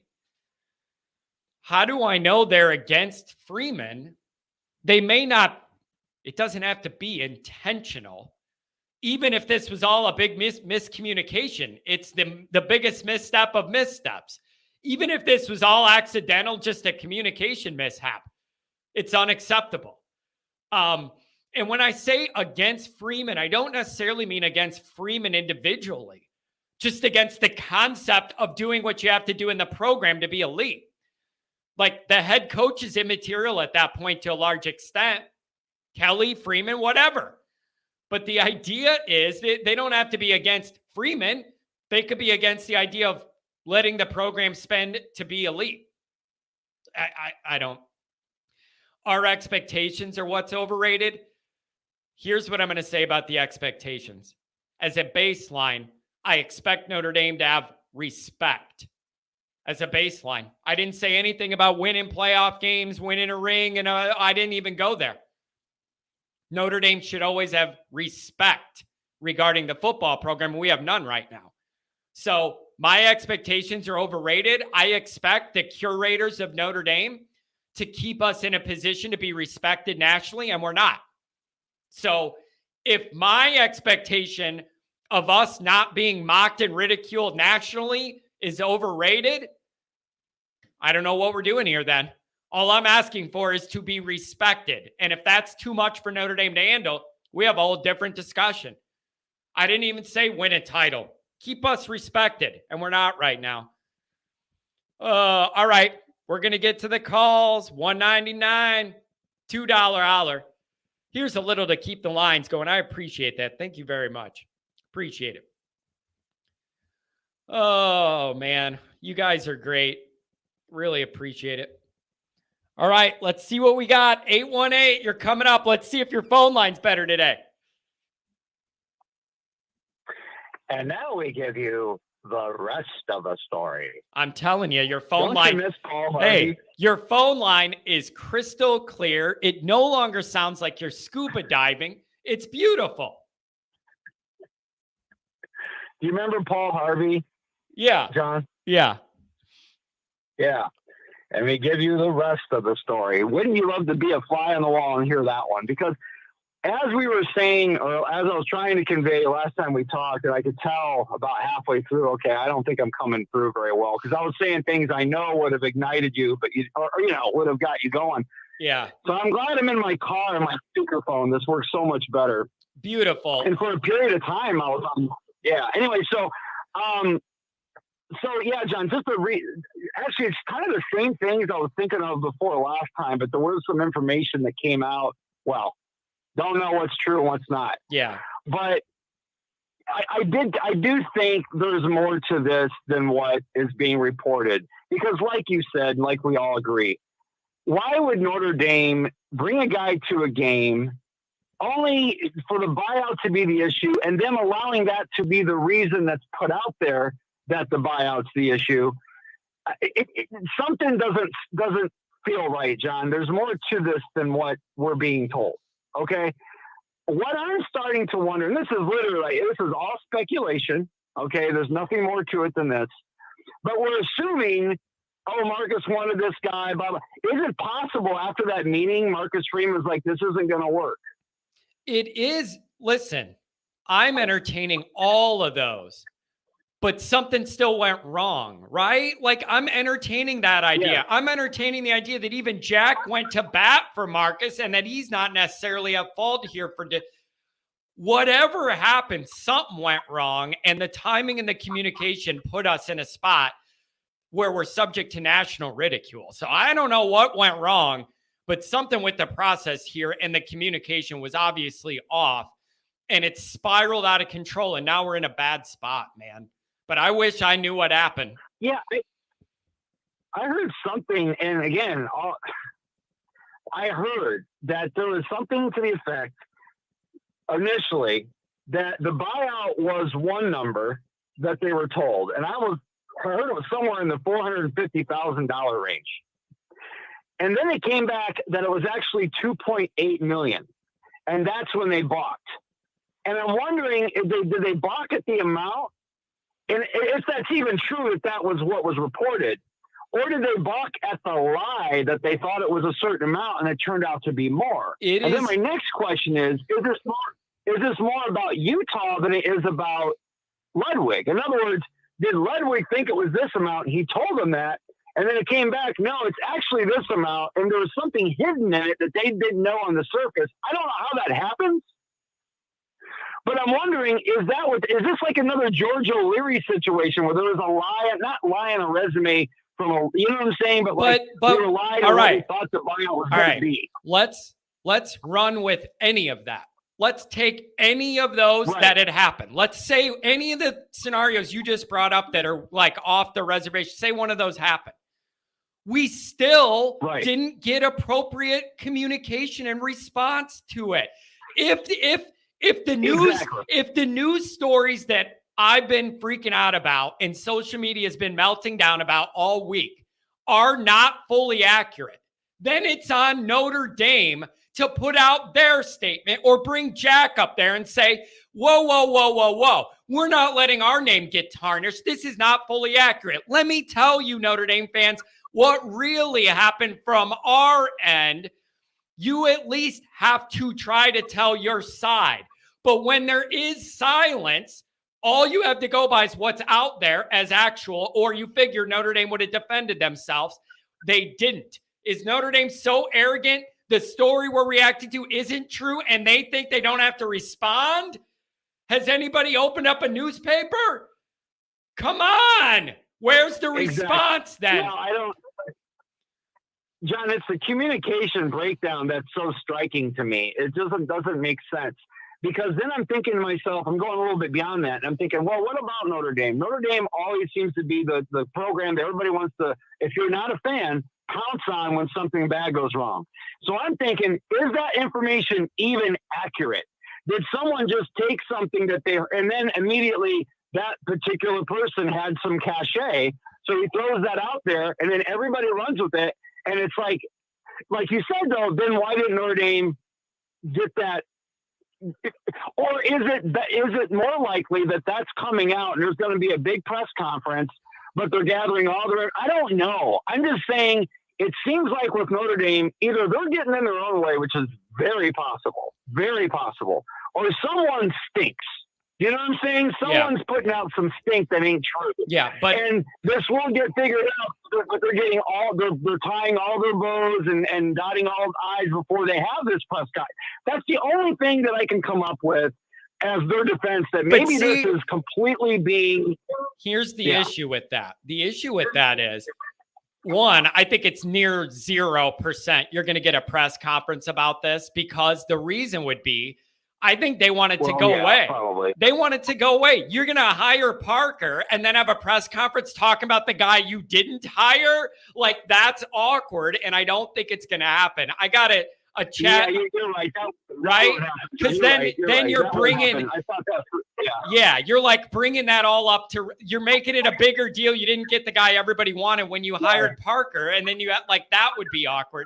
How do I know they're against Freeman? They may not. It doesn't have to be intentional. Even if this was all a big miscommunication, it's the biggest misstep of missteps. Even if this was all accidental, just a communication mishap, it's unacceptable. And when I say against Freeman, I don't necessarily mean against Freeman individually, just against the concept of doing what you have to do in the program to be elite. Like the head coach is immaterial at that point to a large extent. Kelly, Freeman, whatever. But the idea is that they don't have to be against Freeman. They could be against the idea of letting the program spend to be elite. I don't. Our expectations are what's overrated. Here's what I'm going to say about the expectations. As a baseline, I expect Notre Dame to have respect. As a baseline, I didn't say anything about winning playoff games, winning a ring, and I didn't even go there. Notre Dame should always have respect regarding the football program. We have none right now. So my expectations are overrated. I expect the curators of Notre Dame to keep us in a position to be respected nationally, and we're not. So if my expectation of us not being mocked and ridiculed nationally is overrated, I don't know what we're doing here then. All I'm asking for is to be respected. And if that's too much for Notre Dame to handle, we have a whole different discussion. I didn't even say win a title. Keep us respected. And we're not right now. All right. We're going to get to the calls. $1.99, $2 holler. Here's a little to keep the lines going. I appreciate that. Thank you very much. Appreciate it. Oh, man. You guys are great. Really appreciate it. All right, let's see what we got. 818, you're coming up. Let's see if your phone line's better today. And now we give you the rest of the story. I'm telling you, your phone Don't line. You miss Paul Hey, your phone line is crystal clear. It no longer sounds like you're scuba diving. It's beautiful. Do you remember Paul Harvey? Yeah. John? Yeah. Yeah. And we give you the rest of the story. Wouldn't you love to be a fly on the wall and hear that one? Because as we were saying, or as I was trying to convey last time we talked, and I could tell about halfway through, okay, I don't think I'm coming through very well. Because I was saying things I know would have ignited you, but would have got you going. Yeah. So I'm glad I'm in my car and my speakerphone. This works so much better. Beautiful. And for a period of time, I was on. Yeah. Anyway, so yeah, John, actually, it's kind of the same things I was thinking of before last time, but there was some information that came out. Well, don't know what's true and what's not. Yeah. But I do think there's more to this than what is being reported, because like you said, like we all agree, why would Notre Dame bring a guy to a game only for the buyout to be the issue, and them allowing that to be the reason that's put out there that the buyout's the issue? Something doesn't feel right, John. There's more to this than what we're being told. Okay. What I'm starting to wonder, and this is all speculation. Okay. There's nothing more to it than this, but we're assuming, oh, Marcus wanted this guy, blah, blah. Is it possible after that meeting, Marcus Freeman was like, this isn't going to work? It is. Listen, I'm entertaining all of those, but something still went wrong, right? Like, I'm entertaining that idea. Yeah. I'm entertaining the idea that even Jack went to bat for Marcus and that he's not necessarily at fault here for whatever happened. Something went wrong, and the timing and the communication put us in a spot where we're subject to national ridicule. So I don't know what went wrong, but something with the process here and the communication was obviously off, and it spiraled out of control, and now we're in a bad spot, man. But I wish I knew what happened. Yeah, I heard something, and again, I heard that there was something to the effect initially that the buyout was one number that they were told, and I heard it was somewhere in the $450,000 range. And then it came back that it was actually $2.8 million, and that's when they balked. And I'm wondering, did they balk at the amount? And if that's even true, if that was what was reported, or did they balk at the lie that they thought it was a certain amount and it turned out to be more? And then my next question is this more about Utah than it is about Ludwig? In other words, did Ludwig think it was this amount? He told them that, And then it came back, no, it's actually this amount. And there was something hidden in it that they didn't know on the surface. I don't know how that happens. But I'm wondering, is this like another George O'Leary situation where there was not lie on a resume from you know what I'm saying? But they were lying on what they thought the buyout was going to be. Let's run with any of that. Let's take any of those that had happened. Let's say any of the scenarios you just brought up that are like off the reservation, say one of those happened. We still didn't get appropriate communication and response to it. If the news stories that I've been freaking out about and social media has been melting down about all week are not fully accurate, then it's on Notre Dame to put out their statement or bring Jack up there and say, whoa. We're not letting our name get tarnished. This is not fully accurate. Let me tell you, Notre Dame fans, what really happened from our end. You at least have to try to tell your side. But when there is silence, all you have to go by is what's out there as actual, or you figure Notre Dame would have defended themselves. They didn't. Is Notre Dame so arrogant the story we're reacting to isn't true and they think they don't have to respond? Has anybody opened up a newspaper? Come on. Where's the response then? No, I don't. John, it's the communication breakdown that's so striking to me. It doesn't make sense. Because then I'm thinking to myself, I'm going a little bit beyond that. And I'm thinking, well, what about Notre Dame? Notre Dame always seems to be the program that everybody wants to, if you're not a fan, pounce on when something bad goes wrong. So I'm thinking, is that information even accurate? Did someone just take something and then immediately that particular person had some cachet. So he throws that out there and then everybody runs with it. And it's like you said, though, then why didn't Notre Dame get that? Or is it more likely that that's coming out and there's going to be a big press conference, but they're gathering I don't know. I'm just saying it seems like with Notre Dame, either they're getting in their own way, which is very possible, or someone stinks. You know what I'm saying? Someone's putting out some stink that ain't true. Yeah, and this will get figured out. But they're getting they're tying all their bows and dotting all the I's before they have this press conference. That's the only thing that I can come up with as their defense. That maybe this is completely being. Here's the issue with that. The issue with that is, one, I think it's near 0% you're going to get a press conference about this, because the reason would be, I think they want it to go away. Probably. They want it to go away. You're going to hire Parker and then have a press conference talking about the guy you didn't hire? Like, that's awkward, and I don't think it's going to happen. I got a chat. Yeah, you're right. Right? Because then you're bringing – you're like bringing that all up to – you're making it a bigger deal. You didn't get the guy everybody wanted when you hired Parker, and then you had, like, that would be awkward.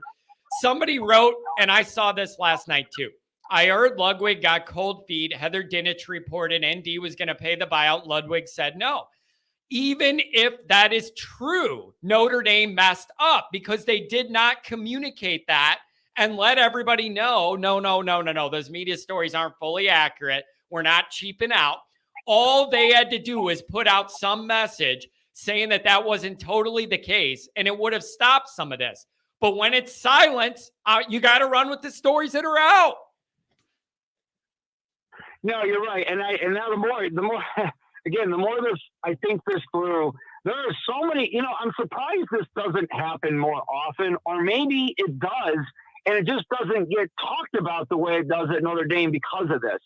Somebody wrote, and I saw this last night too, I heard Ludwig got cold feet. Heather Dinich reported ND was going to pay the buyout. Ludwig said no. Even if that is true, Notre Dame messed up because they did not communicate that and let everybody know, no. Those media stories aren't fully accurate. We're not cheaping out. All they had to do was put out some message saying that wasn't totally the case, and it would have stopped some of this. But when it's silence, you got to run with the stories that are out. No, you're right. And now the more again, the more I think this through, there are so many, I'm surprised this doesn't happen more often, or maybe it does, and it just doesn't get talked about the way it does at Notre Dame because of this.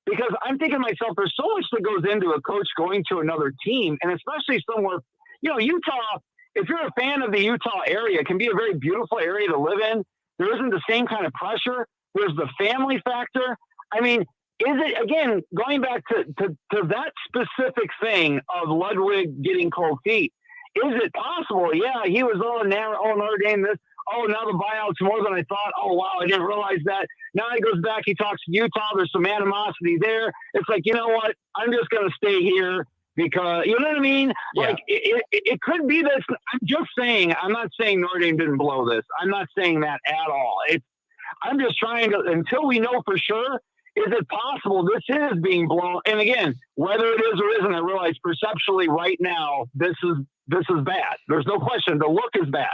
Because I'm thinking to myself, there's so much that goes into a coach going to another team, and especially somewhere, Utah, if you're a fan of the Utah area, it can be a very beautiful area to live in. There isn't the same kind of pressure. There's the family factor. I mean, is it, again, going back to that specific thing of Ludwig getting cold feet, is it possible? Yeah, he was Notre Dame this. Oh, now the buyout's more than I thought. Oh, wow, I didn't realize that. Now he goes back, he talks to Utah. There's some animosity there. It's like, you know what? I'm just going to stay here because, you know what I mean? Yeah. Like, it could be this. I'm just saying, I'm not saying Notre Dame didn't blow this. I'm not saying that at all. I'm just trying to, until we know for sure, is it possible this is being blown? And again, whether it is or isn't, I realize perceptually right now, this is this is bad. There's no question. The look is bad.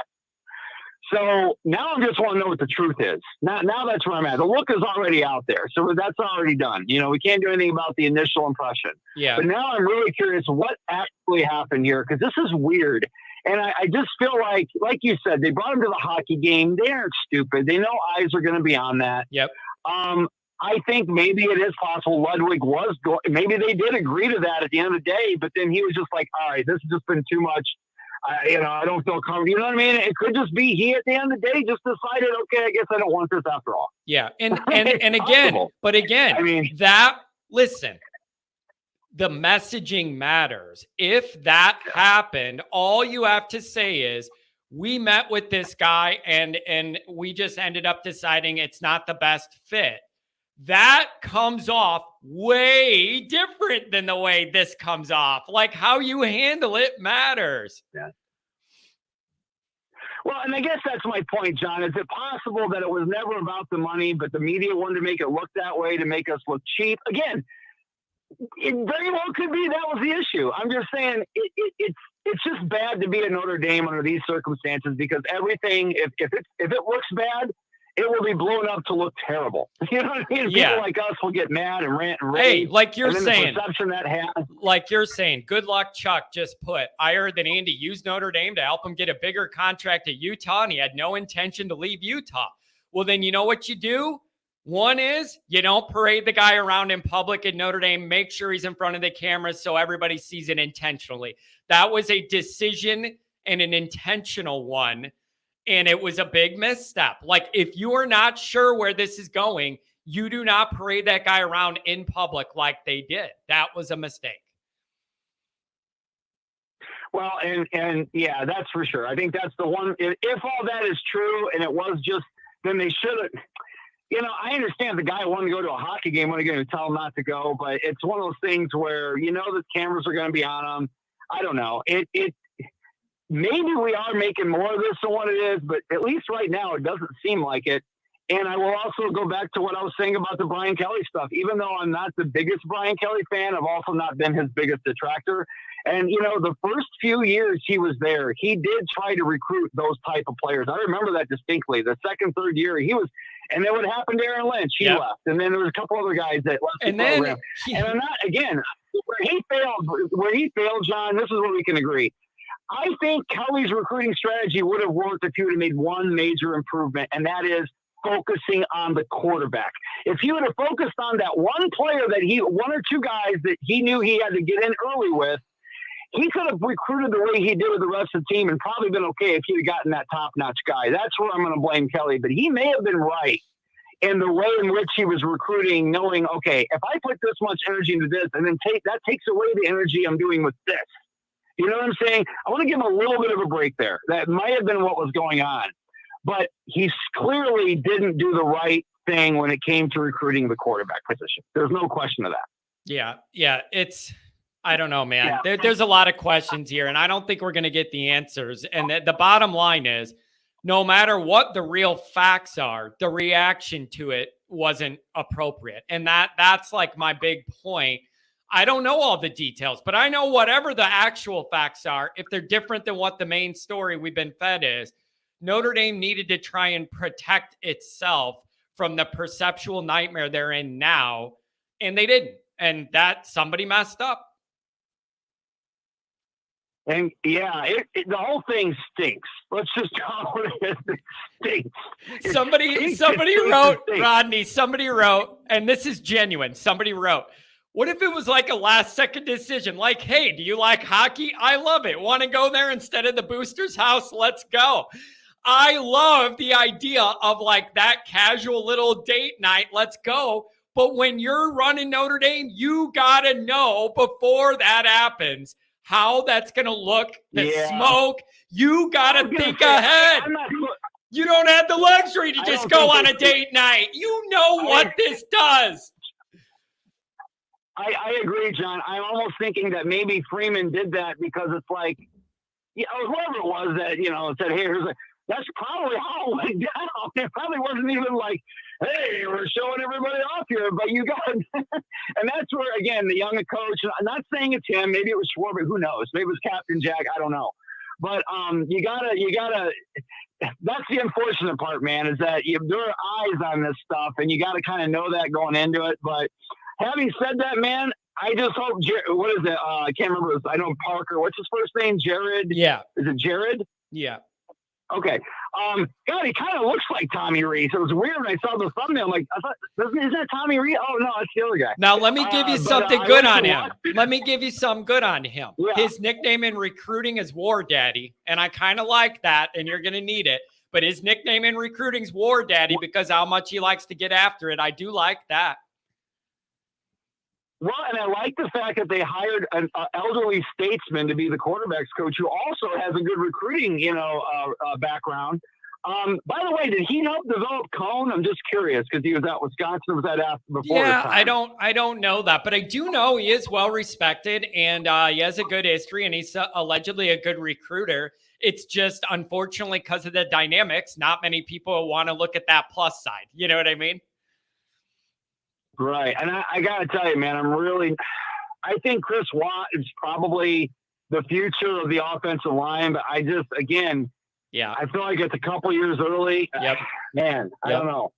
So now I just want to know what the truth is. Now that's where I'm at. The look is already out there. So that's already done. We can't do anything about the initial impression. Yeah. But now I'm really curious what actually happened here, because this is weird. And I just feel like you said, they brought him to the hockey game. They aren't stupid. They know eyes are going to be on that. Yep. I think maybe it is possible Ludwig maybe they did agree to that at the end of the day, but then he was just like, all right, this has just been too much. I don't feel comfortable. You know what I mean? It could just be he at the end of the day just decided, okay, I guess I don't want this after all. Yeah. And again, but again, I mean, listen, the messaging matters. If that happened, all you have to say is, we met with this guy and we just ended up deciding it's not the best fit. That comes off way different than the way this comes off. Like, how you handle it matters. Yeah. Well, and I guess that's my point, John. Is it possible that it was never about the money, but the media wanted to make it look that way to make us look cheap? Again, it very well could be that was the issue. I'm just saying it's just bad to be at Notre Dame under these circumstances, because everything, if it looks bad, it will be blown up to look terrible. You know what I mean? Yeah. People like us will get mad and rant and rave. Hey, like you're saying, the perception that has. Like you're saying, good luck, Chuck just put. I heard that Andy used Notre Dame to help him get a bigger contract at Utah, and he had no intention to leave Utah. Well, then you know what you do? One is you don't parade the guy around in public at Notre Dame. Make sure he's in front of the cameras so everybody sees it intentionally. That was a decision and an intentional one. And it was a big misstep. Like, if you are not sure where this is going, you do not parade that guy around in public like they did. That was a mistake. Well, and yeah, that's for sure. I think that's the one. If all that is true and it was just, then they should have. I understand the guy wanted to go to a hockey game. When are you going to tell him not to go? But it's one of those things where the cameras are going to be on him. I don't know. Maybe we are making more of this than what it is, but at least right now it doesn't seem like it. And I will also go back to what I was saying about the Brian Kelly stuff. Even though I'm not the biggest Brian Kelly fan, I've also not been his biggest detractor. And, the first few years he was there, he did try to recruit those type of players. I remember that distinctly. The second, third year, he was, and then what happened to Aaron Lynch? He left. And then there was a couple other guys that left the program. And I'm not, again, where he failed, John, this is where we can agree. I think Kelly's recruiting strategy would have worked if he would have made one major improvement, and that is focusing on the quarterback. If he would have focused on that one player one or two guys that he knew he had to get in early with, he could have recruited the way he did with the rest of the team and probably been okay if he'd have gotten that top-notch guy. That's where I'm going to blame Kelly, but he may have been right in the way in which he was recruiting, knowing, okay, if I put this much energy into this and then that takes away the energy I'm doing with this. You know what I'm saying? I want to give him a little bit of a break there. That might have been what was going on. But he clearly didn't do the right thing when it came to recruiting the quarterback position. There's no question of that. Yeah. I don't know, man. Yeah. There's a lot of questions here, and I don't think we're going to get the answers. And the bottom line is, no matter what the real facts are, the reaction to it wasn't appropriate. And that's like my big point. I don't know all the details, but I know whatever the actual facts are, if they're different than what the main story we've been fed is, Notre Dame needed to try and protect itself from the perceptual nightmare they're in now, and they didn't. And that somebody messed up. And the whole thing stinks. Let's just call it. It stinks. Somebody wrote, Rodney, and this is genuine. Somebody wrote, what if it was like a last-second decision? Like, hey, do you like hockey? I love it. Want to go there instead of the Booster's house? Let's go. I love the idea of like that casual little date night. Let's go. But when you're running Notre Dame, you got to know before that happens how that's going to look, the smoke. You got to think ahead. You don't have the luxury to just go on a date night. You know what this does. I agree, John. I'm almost thinking that maybe Freeman did that because it's like, whoever it was that, said, hey, that's probably how it went down. It probably wasn't even like hey, we're showing everybody off here, but you got, and that's where again the young coach. I'm not saying it's him. Maybe it was Schwarber. Who knows? Maybe it was Captain Jack. I don't know. But you gotta. That's the unfortunate part, man. Is that there are eyes on this stuff, and you got to kind of know that going into it. But having said that, man, I just hope. What is it? I can't remember. I know Parker. What's his first name? Jared. Yeah. Is it Jared? Yeah. Okay. God, he kind of looks like Tommy Reese. It was weird when I saw the thumbnail. I'm like, I thought, is that Tommy Reese? Oh no, that's the other guy. Now let me give you something good on him. Let me give you some good on him. Yeah. His nickname in recruiting is War Daddy, and I kind of like that, and you're gonna need it. But his nickname in recruiting is War Daddy because how much he likes to get after it. I do like that. Well, and I like the fact that they hired an elderly statesman to be the quarterbacks coach who also has a good recruiting, background. By the way, did he help develop Cone? I'm just curious because he was at Wisconsin. Was that after before? Yeah, I don't know that, but I do know he is well respected and he has a good history and he's allegedly a good recruiter. It's just unfortunately because of the dynamics, not many people want to look at that plus side. You know what I mean? Right. And I got to tell you, man, I think Chris Watt is probably the future of the offensive line, but I just, again, I feel like it's a couple years early. Yep. Man, I don't know.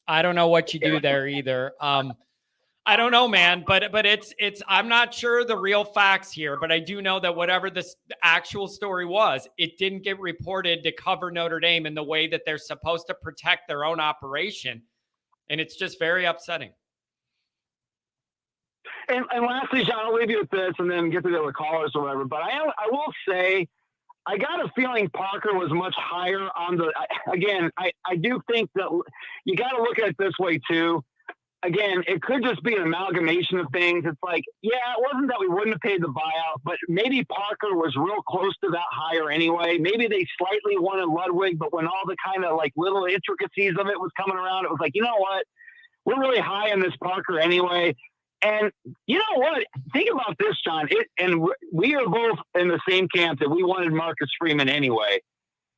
I don't know what you do there either. I don't know, man, but it's, I'm not sure the real facts here, but I do know that whatever this actual story was, it didn't get reported to cover Notre Dame in the way that they're supposed to protect their own operation. And it's just very upsetting. And lastly, John, I'll leave you with this and then get to the other callers or whatever. But I will say, I got a feeling Parker was much higher on the. Again, I do think that you got to look at it this way too. Again, it could just be an amalgamation of things. It's like, yeah, it wasn't that we wouldn't have paid the buyout, but maybe Parker was real close to that hire anyway. Maybe they slightly wanted Ludwig, but when all the kind of like little intricacies of it was coming around, it was like, you know what? We're really high on this Parker anyway. And you know what? Think about this, John. We are both in the same camp that we wanted Marcus Freeman anyway.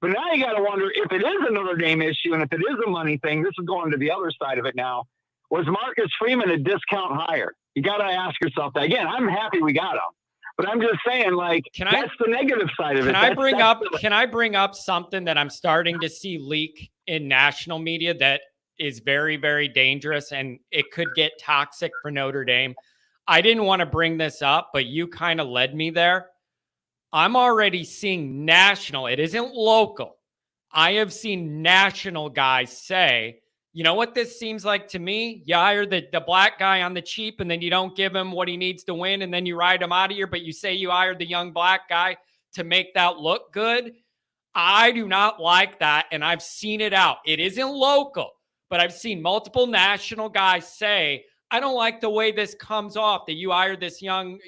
But now you got to wonder if it is a Notre Dame issue and if it is a money thing. This is going to the other side of it now. Was Marcus Freeman a discount hire? You got to ask yourself that. Again, I'm happy we got him, but I'm just saying, like, that's the negative side of it. Can I bring up something that I'm starting to see leak in national media that is very, very dangerous and it could get toxic for Notre Dame? I didn't want to bring this up, but you kind of led me there. I'm already seeing national. It isn't local. I have seen national guys say, you know what this seems like to me? You hire the black guy on the cheap and then you don't give him what he needs to win and then you ride him out of here, but you say you hired the young black guy to make that look good. I do not like that, and I've seen it out. It isn't local, but I've seen multiple national guys say, I don't like the way this comes off, that you hired this young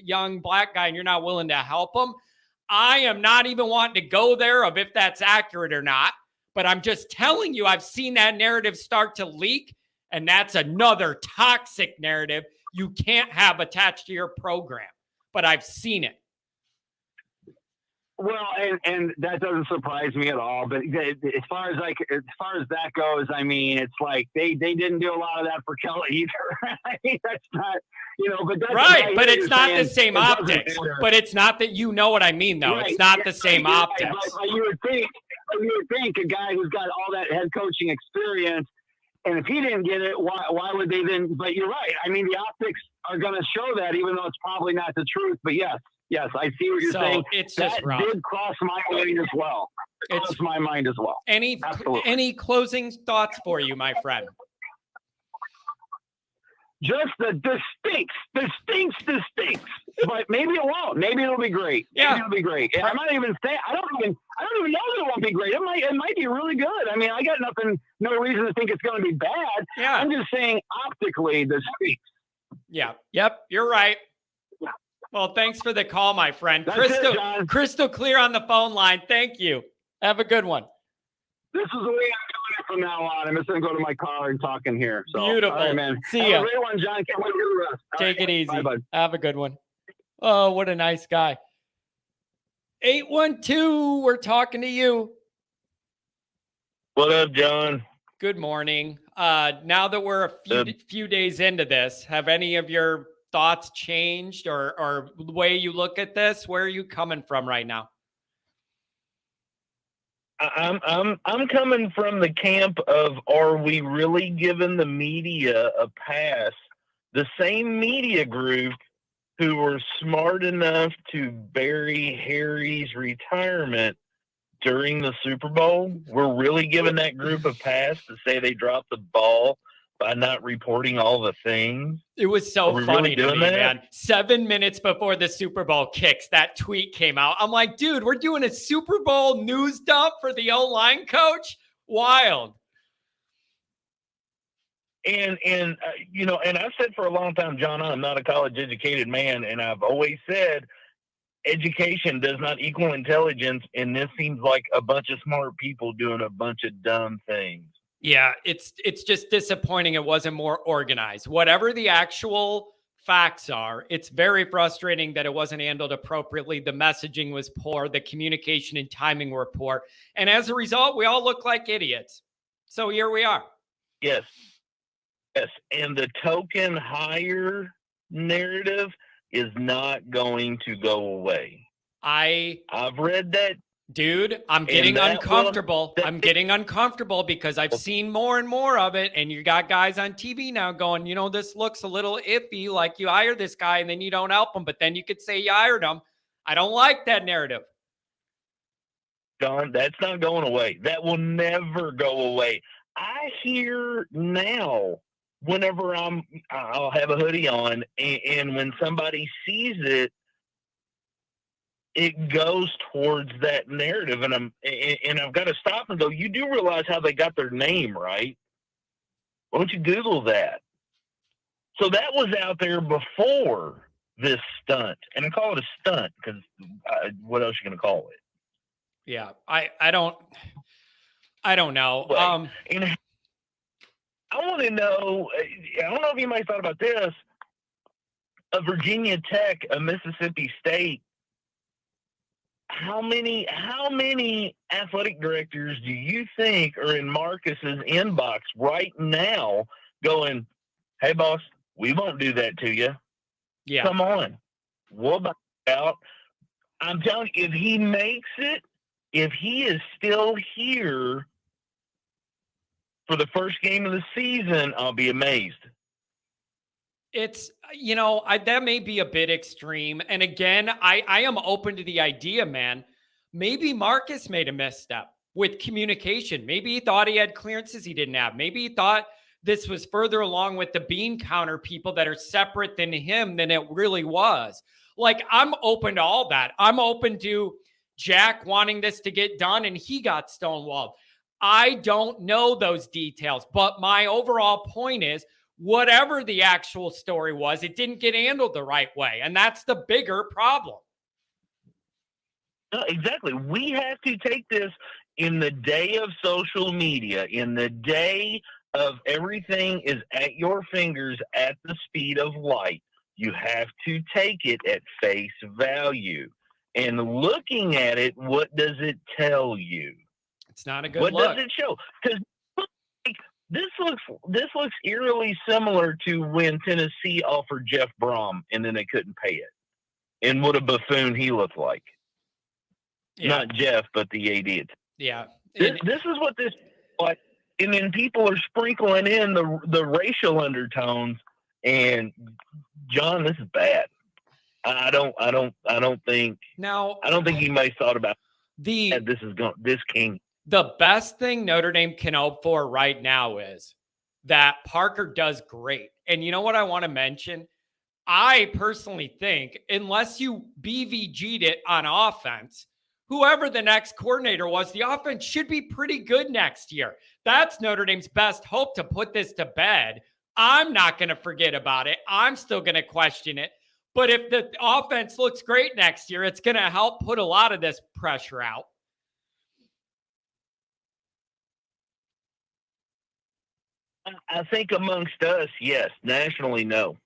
black guy and you're not willing to help him. I am not even wanting to go there of if that's accurate or not. But I'm just telling you, I've seen that narrative start to leak, and that's another toxic narrative you can't have attached to your program. But I've seen it. Well, and that doesn't surprise me at all. But as far as that goes, I mean, it's like they didn't do a lot of that for Kelly either. I mean, that's not, but that's right. But it's not the same optics. But it's not that, you know what I mean, though. Right. It's not the same optics. But you would think a guy who's got all that head coaching experience, and if he didn't get it, why would they then? But you're right. I mean, the optics are going to show that, even though it's probably not the truth. But yes, I see what you're saying. It's just that rough. Did cross my mind as well. Crossed my mind as well. Any closing thoughts for you, my friend? Just the stinks. But maybe it won't. Maybe it'll be great. Yeah, maybe it'll be great. And I'm not even saying. I don't even know that it won't be great. It might be really good. I mean, I got no reason to think it's going to be bad. Yeah. I'm just saying optically, the stinks. Yeah. Yep. You're right. Yeah. Well, thanks for the call, my friend. That's Crystal clear on the phone line. Thank you. Have a good one. This is the way I'm doing it from now on. I'm just going to go to my car and talk in here. So, beautiful. All right, man. See Have ya. a great one, John. Can't wait to hear the rest. Take it easy. Bye, bud. Have a good one. Oh, what a nice guy. 812, we're talking to you. What up, John? Good morning. Now that we're a few days into this, have any of your thoughts changed or the way you look at this? Where are you coming from right now? I'm coming from the camp of, are we really giving the media a pass? The same media group who were smart enough to bury Harry's retirement during the Super Bowl, we're really giving that group a pass to say they dropped the ball by not reporting all the things. It was so funny to me, man. 7 minutes before the Super Bowl kicks, that tweet came out. I'm like, dude, we're doing a Super Bowl news dump for the O-line coach? Wild. And I've said for a long time, John, I'm not a college educated man, and I've always said education does not equal intelligence, and this seems like a bunch of smart people doing a bunch of dumb things. Yeah, it's just disappointing it wasn't more organized. Whatever the actual facts are, it's very frustrating that it wasn't handled appropriately. The messaging was poor, the communication and timing were poor, and as a result, we all look like idiots. So here we are. Yes. And the token hire narrative is not going to go away. I've read that. Dude, I'm getting uncomfortable. I'm getting uncomfortable because I've seen more and more of it. And you got guys on TV now going, this looks a little iffy. Like you hire this guy and then you don't help him. But then you could say you hired him. I don't like that narrative. John, that's not going away. That will never go away. I hear now, whenever I'll have a hoodie on, and when somebody sees it, it goes towards that narrative, and I've got to stop and go, you do realize how they got their name, right? Why don't you Google that? So that was out there before this stunt, and I call it a stunt because what else are you going to call it? Yeah, I don't know. Right. And I want to know. I don't know if anybody thought about this. A Virginia Tech, a Mississippi State. How many athletic directors do you think are in Marcus's inbox right now going, hey, boss, we won't do that to you. Yeah. Come on. We'll back out. I'm telling you, if he makes it, if he is still here for the first game of the season, I'll be amazed. It's, that may be a bit extreme. And again, I am open to the idea, man. Maybe Marcus made a misstep with communication. Maybe he thought he had clearances he didn't have. Maybe he thought this was further along with the bean counter people that are separate than him than it really was. Like, I'm open to all that. I'm open to Jack wanting this to get done and he got stonewalled. I don't know those details, but my overall point is, whatever the actual story was, it didn't get handled the right way. And that's the bigger problem. No, exactly. We have to take this in the day of social media, in the day of everything is at your fingers at the speed of light. You have to take it at face value. And looking at it, what does it tell you? It's not a good look. What does it show? Because this looks eerily similar to when Tennessee offered Jeff Brom and then they couldn't pay it. And what a buffoon he looked like. Yeah. Not Jeff, but the AD. Yeah. This is what this like. And then people are sprinkling in the racial undertones. And John, this is bad. I don't think anybody thought about this king. The best thing Notre Dame can hope for right now is that Parker does great. And you know what I want to mention? I personally think unless you BVG'd it on offense, whoever the next coordinator was, the offense should be pretty good next year. That's Notre Dame's best hope to put this to bed. I'm not going to forget about it. I'm still going to question it. But if the offense looks great next year, it's going to help put a lot of this pressure out. I think amongst us, yes. Nationally, no.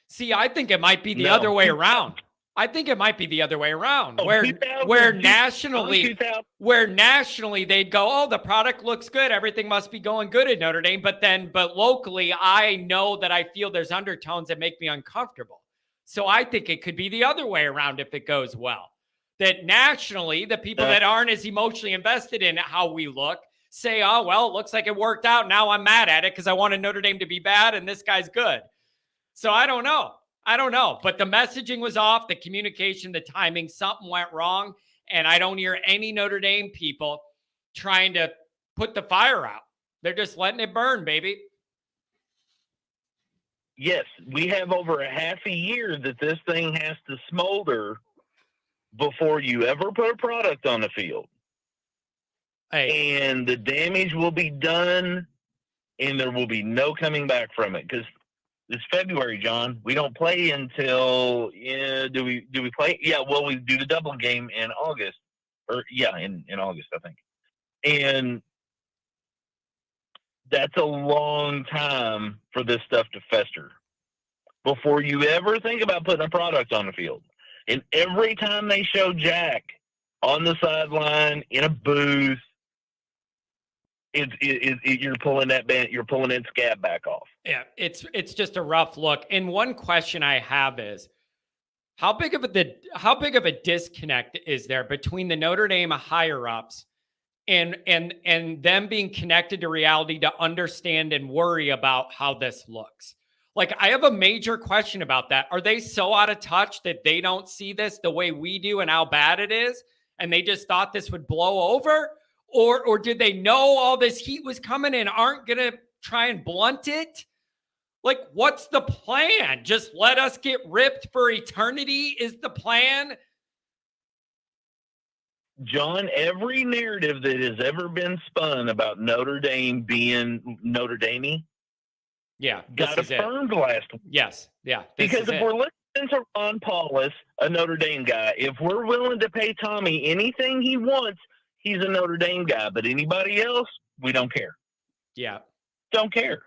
See, I think it might be the other way around. I think it might be the other way around, Oh, where 2000 nationally, 2000 where nationally they'd go, oh, the product looks good, everything must be going good at Notre Dame. But locally, I know that I feel there's undertones that make me uncomfortable. So I think it could be the other way around if it goes well. That nationally, the people that aren't as emotionally invested in how we look say, oh, well, it looks like it worked out. Now I'm mad at it because I wanted Notre Dame to be bad and this guy's good. So I don't know. But the messaging was off, the communication, the timing, something went wrong. And I don't hear any Notre Dame people trying to put the fire out. They're just letting it burn, baby. Yes, we have over a half a year that this thing has to smolder before you ever put a product on the field. Hey. And the damage will be done, and there will be no coming back from it. Because it's February, John. We don't play until do we play? Yeah, well, we do the double game in August, in August, I think. And that's a long time for this stuff to fester before you ever think about putting a product on the field. And every time they show Jack on the sideline in a booth, you're pulling that band, you're pulling that scab back off. Yeah, it's just a rough look. And one question I have is, how big of a disconnect is there between the Notre Dame higher ups and them being connected to reality to understand and worry about how this looks? Like, I have a major question about that. Are they so out of touch that they don't see this the way we do and how bad it is, and they just thought this would blow over? Or did they know all this heat was coming and aren't going to try and blunt it? Like, what's the plan? Just let us get ripped for eternity is the plan? John, every narrative that has ever been spun about Notre Dame being Notre Dame, got affirmed last week. Yes, yeah. Because if we're listening to Ron Paulus, a Notre Dame guy, if we're willing to pay Tommy anything he wants, he's a Notre Dame guy. But anybody else, we don't care. Yeah. Don't care.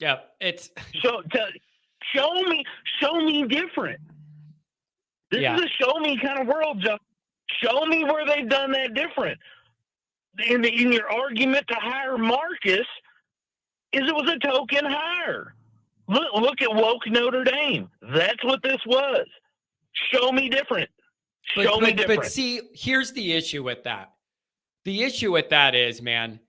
Yeah. It's show me different. This is a show me kind of world, John. Show me where they've done that different. In your argument to hire Marcus, it was a token hire. Look at woke Notre Dame. That's what this was. Show me different. Show me different. But see, here's the issue with that. The issue with that is, man,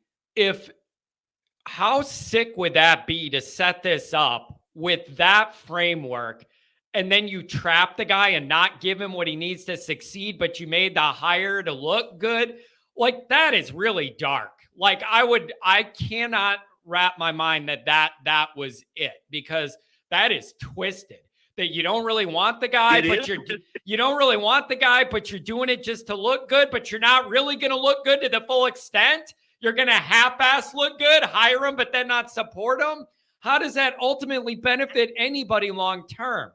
how sick would that be to set this up with that framework, and then you trap the guy and not give him what he needs to succeed, but you made the hire to look good? Like, that is really dark. Like, I cannot wrap my mind that was it, because that is twisted. That you don't really want the guy, you don't really want the guy, but you're doing it just to look good, but you're not really going to look good to the full extent. You're going to half-ass look good, hire him, but then not support him. How does that ultimately benefit anybody long term?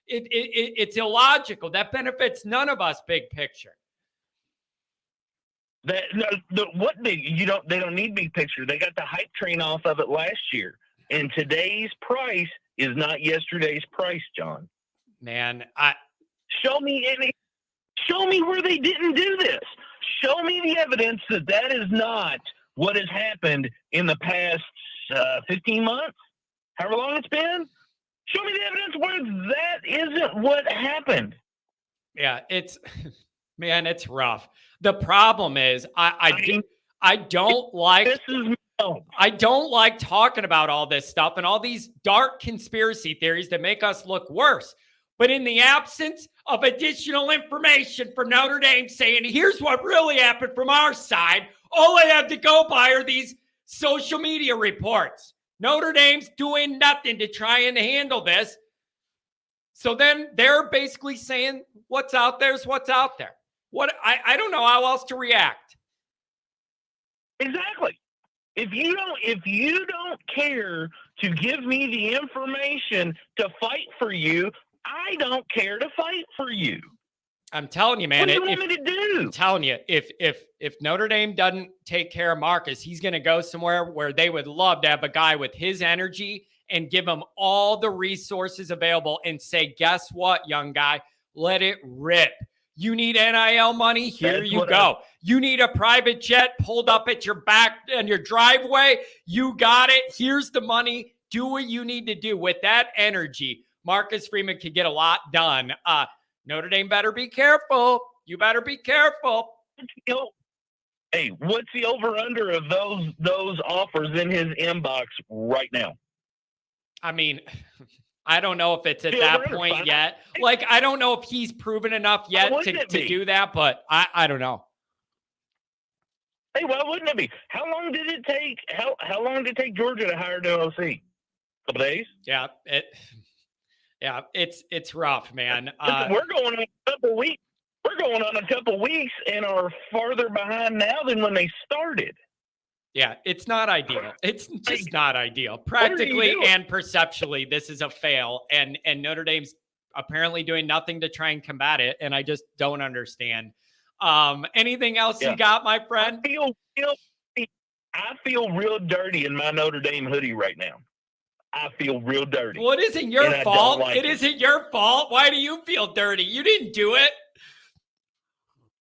It's illogical. That benefits none of us, big picture. They don't need big picture. They got the hype train off of it last year. And today's price is not yesterday's price, John. Man, show me where they didn't do this. Show me the evidence that is not what has happened in the past 15 months, however long it's been. Show me the evidence where that isn't what happened. Yeah, it's rough. The problem is I don't like talking about all this stuff and all these dark conspiracy theories that make us look worse. But in the absence of additional information from Notre Dame saying, here's what really happened from our side, all I have to go by are these social media reports. Notre Dame's doing nothing to try and handle this. So then they're basically saying what's out there is what's out there. I don't know how else to react. Exactly. If you don't care to give me the information to fight for you, I don't care to fight for you. I'm telling you, man. What do you want me to do? I'm telling you, if Notre Dame doesn't take care of Marcus, he's going to go somewhere where they would love to have a guy with his energy and give him all the resources available and say, guess what, young guy? let it rip. You need NIL money? Here That's you what go. You need a private jet pulled up at your back and your driveway? You got it. Here's the money. Do what you need to do. With that energy, Marcus Freeman can get a lot done. Notre Dame better be careful. You better be careful. Hey, what's the over-under of those offers in his inbox right now? I mean, I don't know if it's at Yeah, that we're point fine. yet. Like, I don't know if he's proven enough yet wouldn't to it be? do that, but I don't know. Hey, why wouldn't it be? How long did it take? How long did it take Georgia to hire an OC? Couple days. Yeah, it's rough, man. Listen, we're going on a couple weeks. We're going on a couple weeks and are farther behind now than when they started. Yeah, it's not ideal. It's just not ideal. are you Practically doing? and perceptually, this is a fail, and Notre Dame's apparently doing nothing to try and combat it, and I just don't understand. Anything else Yeah. you got, my friend? I feel real dirty in my Notre Dame hoodie right now. I feel real dirty. Well, it isn't your And I don't fault. like It it. isn't your fault. Why do you feel dirty? You didn't do it.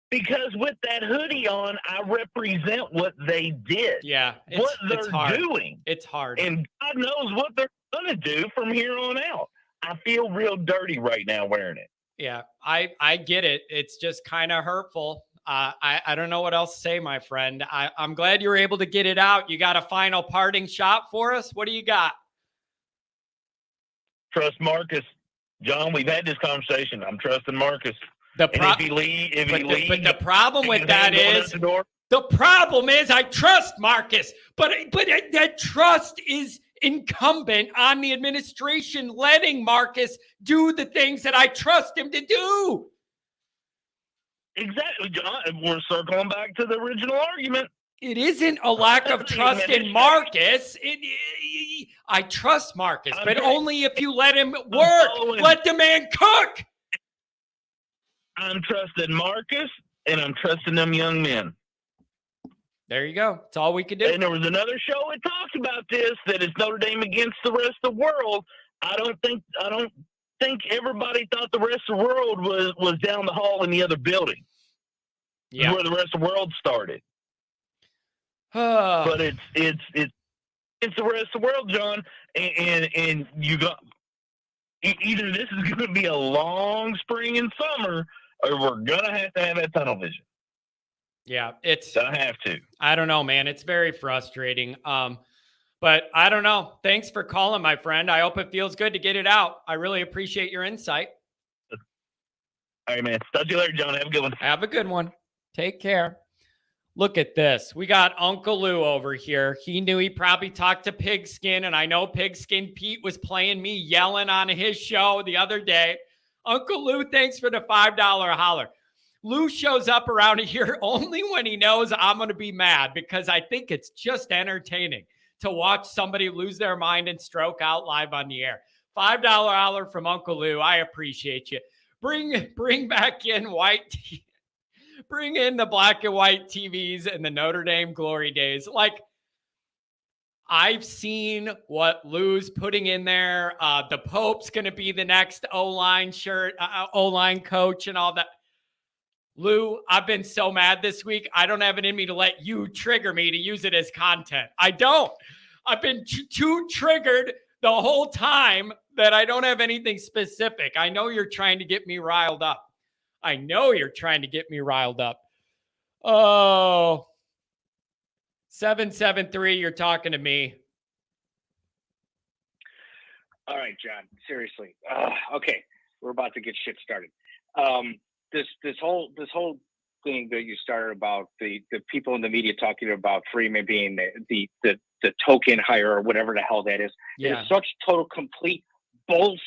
Because with that hoodie on, I represent what they did. Yeah, What it's they're hard. doing. It's hard. And God knows what they're going to do from here on out. I feel real dirty right now wearing it. Yeah, I get it. It's just kind of hurtful. I don't know what else to say, my friend. I'm glad you were able to get it out. You got a final parting shot for us? What do you got? Trust Marcus. John, we've had this conversation. I'm trusting Marcus. The And if he leaves, but the problem with that is the door. the problem is I trust Marcus, but that trust is incumbent on the administration letting Marcus do the things that I trust him to do. Exactly, John. We're circling back to the original argument. It isn't a lack of trust in Marcus. I trust Marcus, but only if you let him work. Let the man cook. I'm trusting Marcus, and I'm trusting them young men. There you go. That's all we could do. And there was another show that talks about this, that it's Notre Dame against the rest of the world. I don't think everybody thought the rest of the world was down the hall in the other building. Yeah. Where the rest of the world started. But it's the rest of the world, John, and you got either this is going to be a long spring and summer, or we're gonna have that tunnel vision. Yeah, it's. I have to. I don't know, man. It's very frustrating. But I don't know. Thanks for calling, my friend. I hope it feels good to get it out. I really appreciate your insight. All right, man. Talk to you later, John. Have a good one. Have a good one. Take care. Look at this. We got Uncle Lou over here. He knew he probably talked to Pigskin, and I know Pigskin Pete was playing me yelling on his show the other day. Uncle Lou, thanks for the $5 holler. Lou shows up around here only when he knows I'm going to be mad, because I think it's just entertaining to watch somebody lose their mind and stroke out live on the air. $5 holler from Uncle Lou. I appreciate you. Bring back in bring in the black and white TVs and the Notre Dame glory days. Like, I've seen what Lou's putting in there. The Pope's going to be the next O-line coach and all that. Lou, I've been so mad this week. I don't have it in me to let you trigger me to use it as content. I don't. I've been too triggered the whole time that I don't have anything specific. I know you're trying to get me riled up. Oh, 773, you're talking to me. All right, John, seriously. Okay, we're about to get shit started. This whole thing that you started about the people in the media talking about Freeman being the token hire or whatever the hell that is. Yeah. It's such total complete bullshit.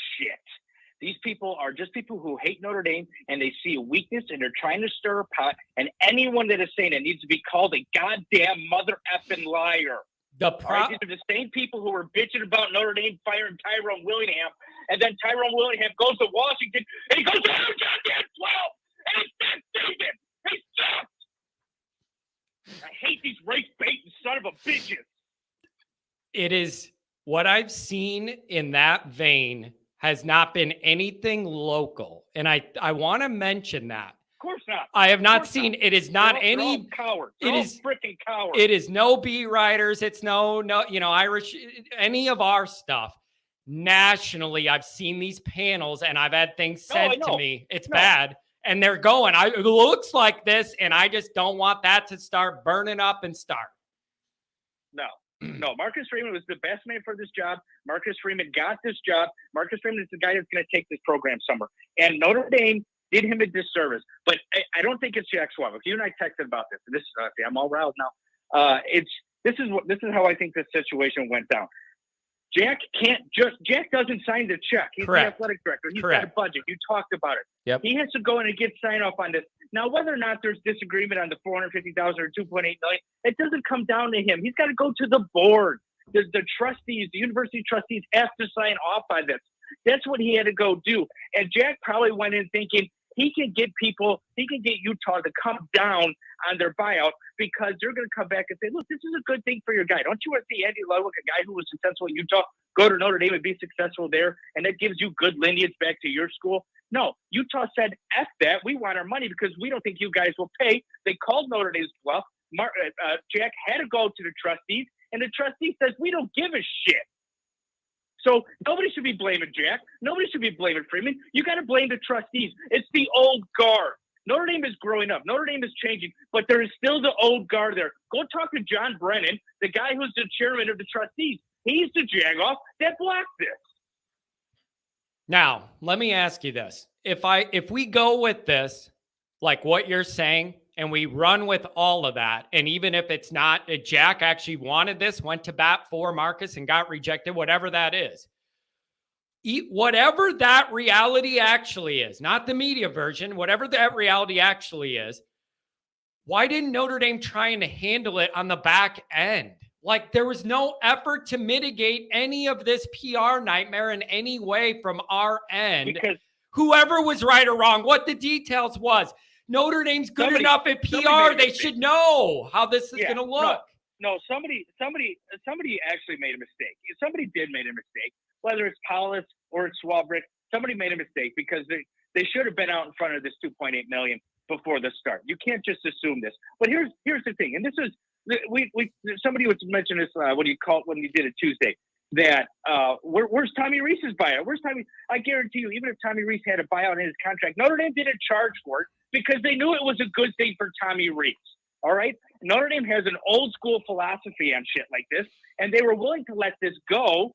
These people are just people who hate Notre Dame, and they see a weakness, and they're trying to stir a pot. And anyone that is saying it needs to be called a goddamn mother effing liar. These are the same people who were bitching about Notre Dame firing Tyrone Willingham, and then Tyrone Willingham goes to Washington, and he goes to goddamn 12, and he's not stupid. He sucks. I hate these race baiting son of a bitches. It is what I've seen in that vein has not been anything local. And I want to mention that. Of course not. I have not seen, it is not They're any all cowards. it is freaking cowards. It is no B writers. It's no, Irish, any of our stuff. Nationally, I've seen these panels and I've had things sent to me. It's bad. And they're going, it looks like this. And I just don't want that to start burning up and start. No, Marcus Freeman was the best man for this job. Marcus Freeman got this job. Marcus Freeman is the guy that's going to take this program somewhere. And Notre Dame did him a disservice. But I don't think it's Jack Schwab. If you and I texted about this, and this I'm all riled now. This is how I think this situation went down. Jack doesn't sign the check. He's the athletic director. He's got a budget. You talked about it. Yep. He has to go in and get sign off on this. Now, whether or not there's disagreement on the $450,000 or $2.8 million, it doesn't come down to him. He's got to go to the board. The trustees, the university trustees, have to sign off on this. That's what he had to go do. And Jack probably went in thinking he can get Utah to come down on their buyout because they're going to come back and say, look, this is a good thing for your guy. Don't you want to see Andy Ludwig, a guy who was successful at Utah, go to Notre Dame and be successful there, and that gives you good lineage back to your school? No, Utah said, F that. We want our money because we don't think you guys will pay. They called Notre Dame's bluff. Jack had to go to the trustees, and the trustee says, we don't give a shit. So nobody should be blaming Jack. Nobody should be blaming Freeman. You got to blame the trustees. It's the old guard. Notre Dame is growing up. Notre Dame is changing, but there is still the old guard there. Go talk to John Brennan, the guy who's the chairman of the trustees. He's the jagoff that blocked this. Now, let me ask you this. If we go with this, like what you're saying, and we run with all of that, and even if it's not, Jack actually wanted this, went to bat for Marcus and got rejected, whatever that is. Whatever that reality actually is, not the media version, whatever that reality actually is, why didn't Notre Dame try and handle it on the back end? Like, there was no effort to mitigate any of this PR nightmare in any way from our end. Because whoever was right or wrong, what the details was, Notre Dame's good enough at PR. They should know how this is going to look. No, somebody actually made a mistake. Somebody did make a mistake, whether it's Paulus or it's Swabrick. Somebody made a mistake because they should have been out in front of this $2.8 million before the start. You can't just assume this. But here's the thing, and this is somebody was mentioning this when you did it Tuesday. That where's Tommy Rees's buyout? Where's Tommy? I guarantee you, even if Tommy Rees had a buyout in his contract, Notre Dame didn't charge for it because they knew it was a good thing for Tommy Rees. All right, Notre Dame has an old school philosophy on shit like this, and they were willing to let this go,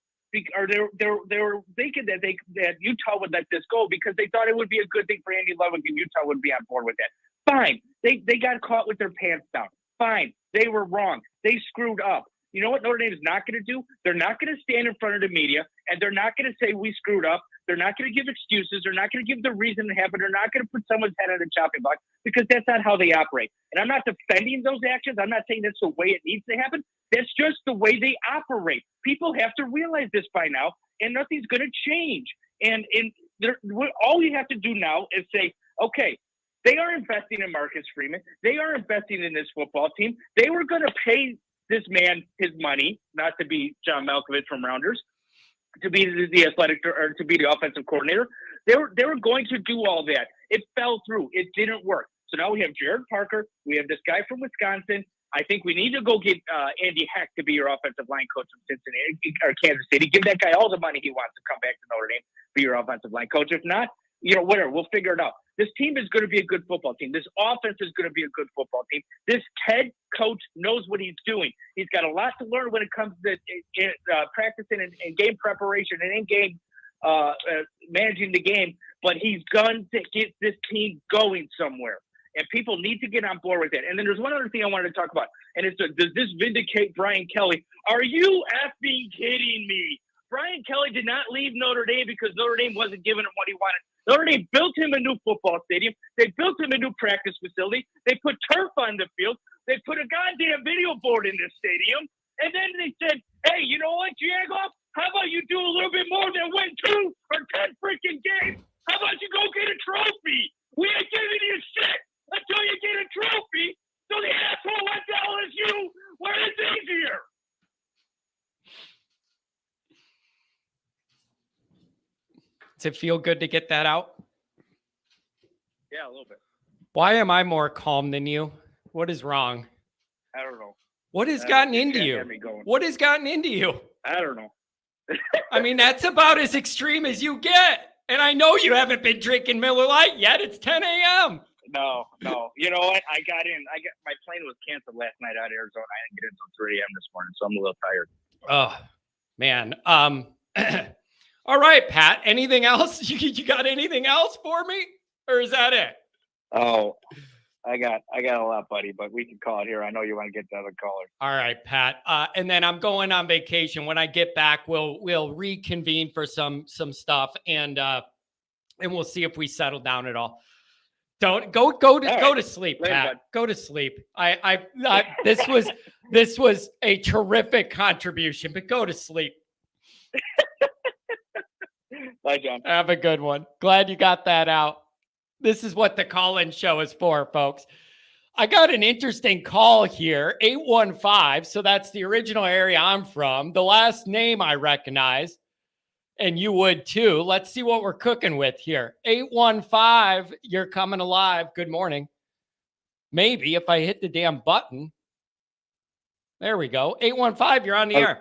or they were thinking that Utah would let this go because they thought it would be a good thing for Andy Ludwig and Utah would be on board with that. Fine, they got caught with their pants down. Fine, they were wrong. They screwed up. You know what Notre Dame is not going to do? They're not going to stand in front of the media, and they're not going to say we screwed up. They're not going to give excuses. They're not going to give the reason it happened. They're not going to put someone's head on a chopping block because that's not how they operate. And I'm not defending those actions. I'm not saying that's the way it needs to happen. That's just the way they operate. People have to realize this by now, and nothing's going to change. And all you have to do now is say, okay, they are investing in Marcus Freeman. They are investing in this football team. They were going to pay this man his money, not to be John Malkovich from Rounders, to be the athletic or to be the offensive coordinator. They were going to do all that. It fell through. It didn't work. So now we have Jared Parker. We have this guy from Wisconsin. I think we need to go get Andy Heck to be your offensive line coach from Cincinnati or Kansas City. Give that guy all the money he wants to come back to Notre Dame, be your offensive line coach. If not, whatever, we'll figure it out. This team is going to be a good football team. This offense is going to be a good football team. This head coach knows what he's doing. He's got a lot to learn when it comes to practicing and game preparation and in-game managing the game, but he's going to get this team going somewhere. And people need to get on board with it. And then there's one other thing I wanted to talk about, and it's does this vindicate Brian Kelly? Are you effing kidding me? Brian Kelly did not leave Notre Dame because Notre Dame wasn't giving him what he wanted. Notre Dame built him a new football stadium. They built him a new practice facility. They put turf on the field. They put a goddamn video board in this stadium. And then they said, hey, you know what, Jagoff? How about you do a little bit more than win 2 or 10 freaking games? How about you go get a trophy? We ain't giving you shit until you get a trophy. So the asshole went to LSU where it's easier. Does it feel good to get that out? Yeah, a little bit. Why am I more calm than you? What is wrong? I don't know. What has gotten into Chat you? had me going. What has gotten into you? I don't know. I mean, that's about as extreme as you get. And I know you haven't been drinking Miller Lite yet. It's 10 a.m. No. You know what? My plane was canceled last night out of Arizona. I didn't get in until 3 a.m. this morning, so I'm a little tired. Oh, man. All right, Pat. Anything else? You got anything else for me? Or is that it? Oh, I got a lot, buddy, but we can call it here. I know you want to get the other caller. All right, Pat. And then I'm going on vacation. When I get back, we'll reconvene for some stuff, and we'll see if we settle down at all. Don't go to sleep, Later, Pat. bud. Go to sleep. This was a terrific contribution, but go to sleep. Bye, John. Have a good one. Glad you got that out. This is what the call-in show is for, folks. I got an interesting call here, 815. So that's the original area I'm from. The last name I recognize, and you would too. Let's see what we're cooking with here. 815, you're coming alive. Good morning. Maybe if I hit the damn button. There we go. 815, you're on the air.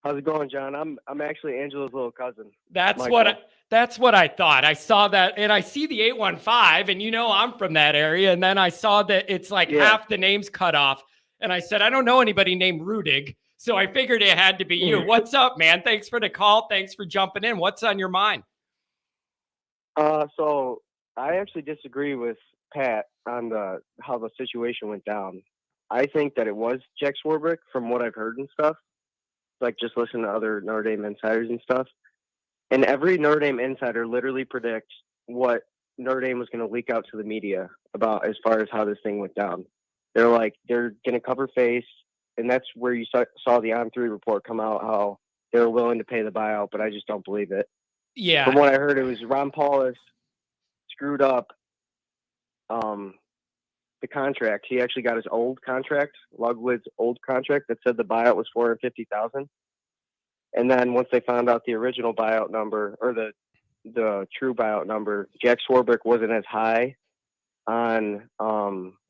How's it going, John? I'm actually Angela's little cousin. That's Michael. that's what I thought. I saw that, and I see the 815, and I'm from that area. And then I saw that it's like half the names cut off. And I said, I don't know anybody named Rudig. So I figured it had to be you. What's up, man? Thanks for the call. Thanks for jumping in. What's on your mind? So I actually disagree with Pat on how the situation went down. I think that it was Jack Swarbrick from what I've heard and stuff. Like just listen to other Notre Dame insiders and stuff. And every Notre Dame insider literally predicts what Notre Dame was going to leak out to the media about as far as how this thing went down. They're like, they're going to cover face. And that's where you saw the On3 report come out, how they were willing to pay the buyout, but I just don't believe it. Yeah. From what I heard, it was Ron Paulus screwed up the contract. He actually got his old contract, Lugwood's old contract that said the buyout was $450,000. And then once they found out the original buyout number or the true buyout number, Jack Swarbrick wasn't as high on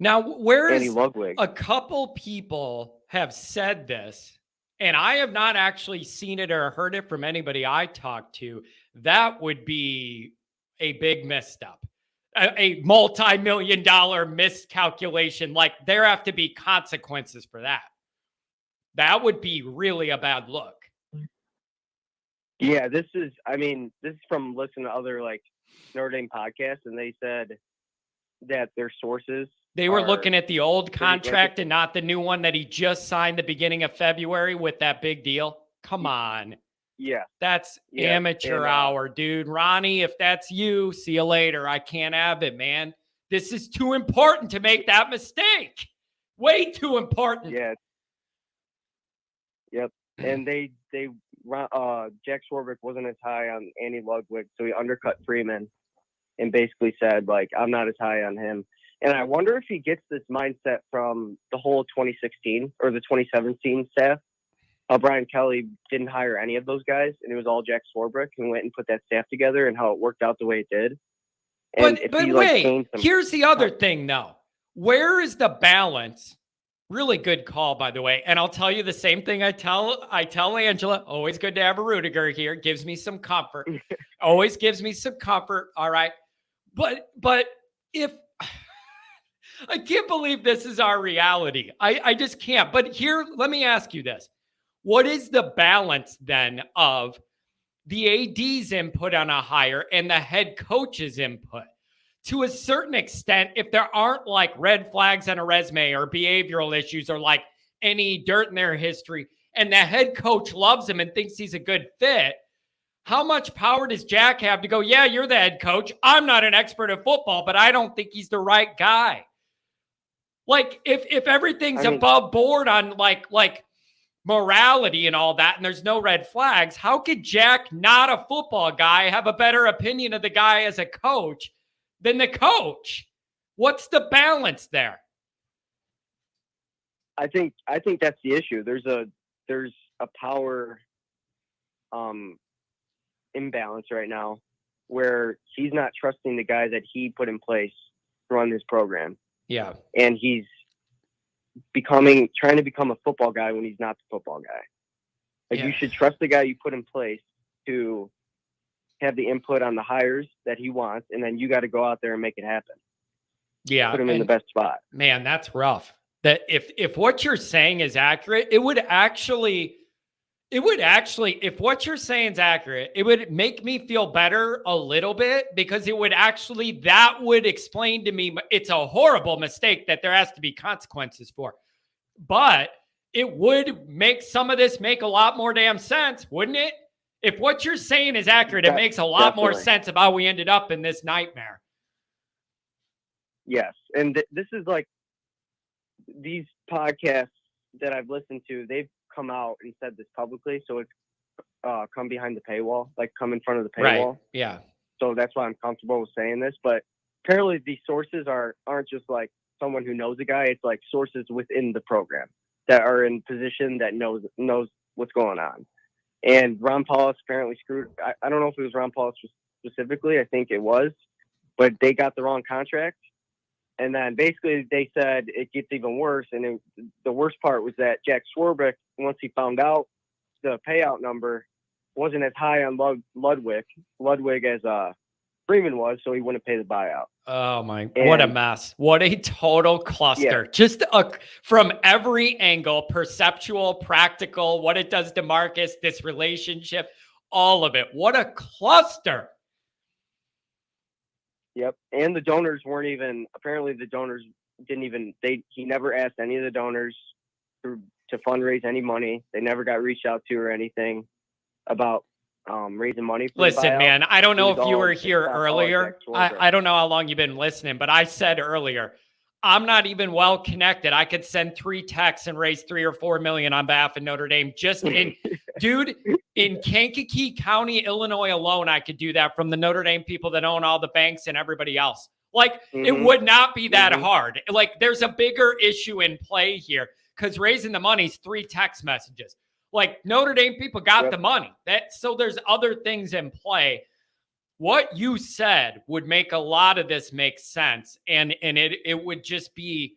now where Andy is Ludwig. A couple people have said this, and I have not actually seen it or heard it from anybody I talked to. That would be a big misstep, a multi-million-dollar miscalculation. Like there have to be consequences for that. That would be really a bad look. Yeah, this is from listening to other like Notre Dame podcasts, and they said that their sources. They were looking at the old contract and not the new one that he just signed the beginning of February with that big deal. Come on. Yeah. That's amateur hour, dude. Ronnie, if that's you, see you later. I can't have it, man. This is too important to make that mistake. Way too important. Yeah. Yep. And Jack Swarbrick wasn't as high on Andy Ludwig, so he undercut Freeman and basically said, like, I'm not as high on him. And I wonder if he gets this mindset from the whole 2016 or the 2017 staff. Brian Kelly didn't hire any of those guys, and it was all Jack Swarbrick who went and put that staff together, and how it worked out the way it did. And but here's the other thing, though. Where is the balance? Really good call, by the way. And I'll tell you the same thing I tell Angela. Always good to have a Rudiger here. Gives me some comfort. Always gives me some comfort. All right. But if I can't believe this is our reality. I just can't. But here, let me ask you this. What is the balance then of the AD's input on a hire and the head coach's input? To a certain extent, if there aren't like red flags on a resume or behavioral issues or like any dirt in their history, and the head coach loves him and thinks he's a good fit, how much power does Jack have to go, yeah, you're the head coach. I'm not an expert at football, but I don't think he's the right guy. Like if everything's above board on like morality and all that, and there's no red flags, how could Jack, not a football guy, have a better opinion of the guy as a coach than the coach? What's the balance there? I think that's the issue. There's a power imbalance right now where he's not trusting the guy that he put in place to run his program. Yeah. And he's trying to become a football guy when he's not the football guy. Like, you should trust the guy you put in place to have the input on the hires that he wants, and then you got to go out there and make it happen. Yeah. Put him in the best spot. Man, that's rough. That if what you're saying is accurate, if what you're saying is accurate, it would make me feel better a little bit, because that would explain to me it's a horrible mistake that there has to be consequences for. But it would make some of this make a lot more damn sense, wouldn't it? If what you're saying is accurate, it makes a lot more sense of how we ended up in this nightmare. Yes. And this is like, these podcasts that I've listened to, they've come out and said this publicly. So it's come behind the paywall, like come in front of the paywall. Right. Yeah. So that's why I'm comfortable with saying this. But apparently these sources aren't just like someone who knows a guy. It's like sources within the program that are in position that knows what's going on. And Ron Paulus apparently screwed. I don't know if it was Ron Paulus specifically. I think it was, but they got the wrong contract. And then basically they said it gets even worse. And the worst part was that Jack Swarbrick, once he found out the payout number wasn't as high on Ludwig as Freeman was, so he wouldn't pay the buyout. Oh my, what a mess. What a total cluster. Yeah. Just from every angle, perceptual, practical, what it does to Marcus, this relationship, all of it. What a cluster. Yep. And the donors apparently the donors he never asked any of the donors to fundraise any money. They never got reached out to or anything about raising money. Listen, man, I don't know if you were here earlier. I don't know how long you've been listening, but I said earlier, I'm not even well connected. I could send 3 texts and raise 3 or 4 million on behalf of Notre Dame. Dude, in Kankakee County, Illinois alone, I could do that from the Notre Dame people that own all the banks and everybody else. Like, it would not be that hard. Like, there's a bigger issue in play here, because raising the money is 3 text messages. Like, Notre Dame people got the money. So there's other things in play. What you said would make a lot of this make sense. And it would just be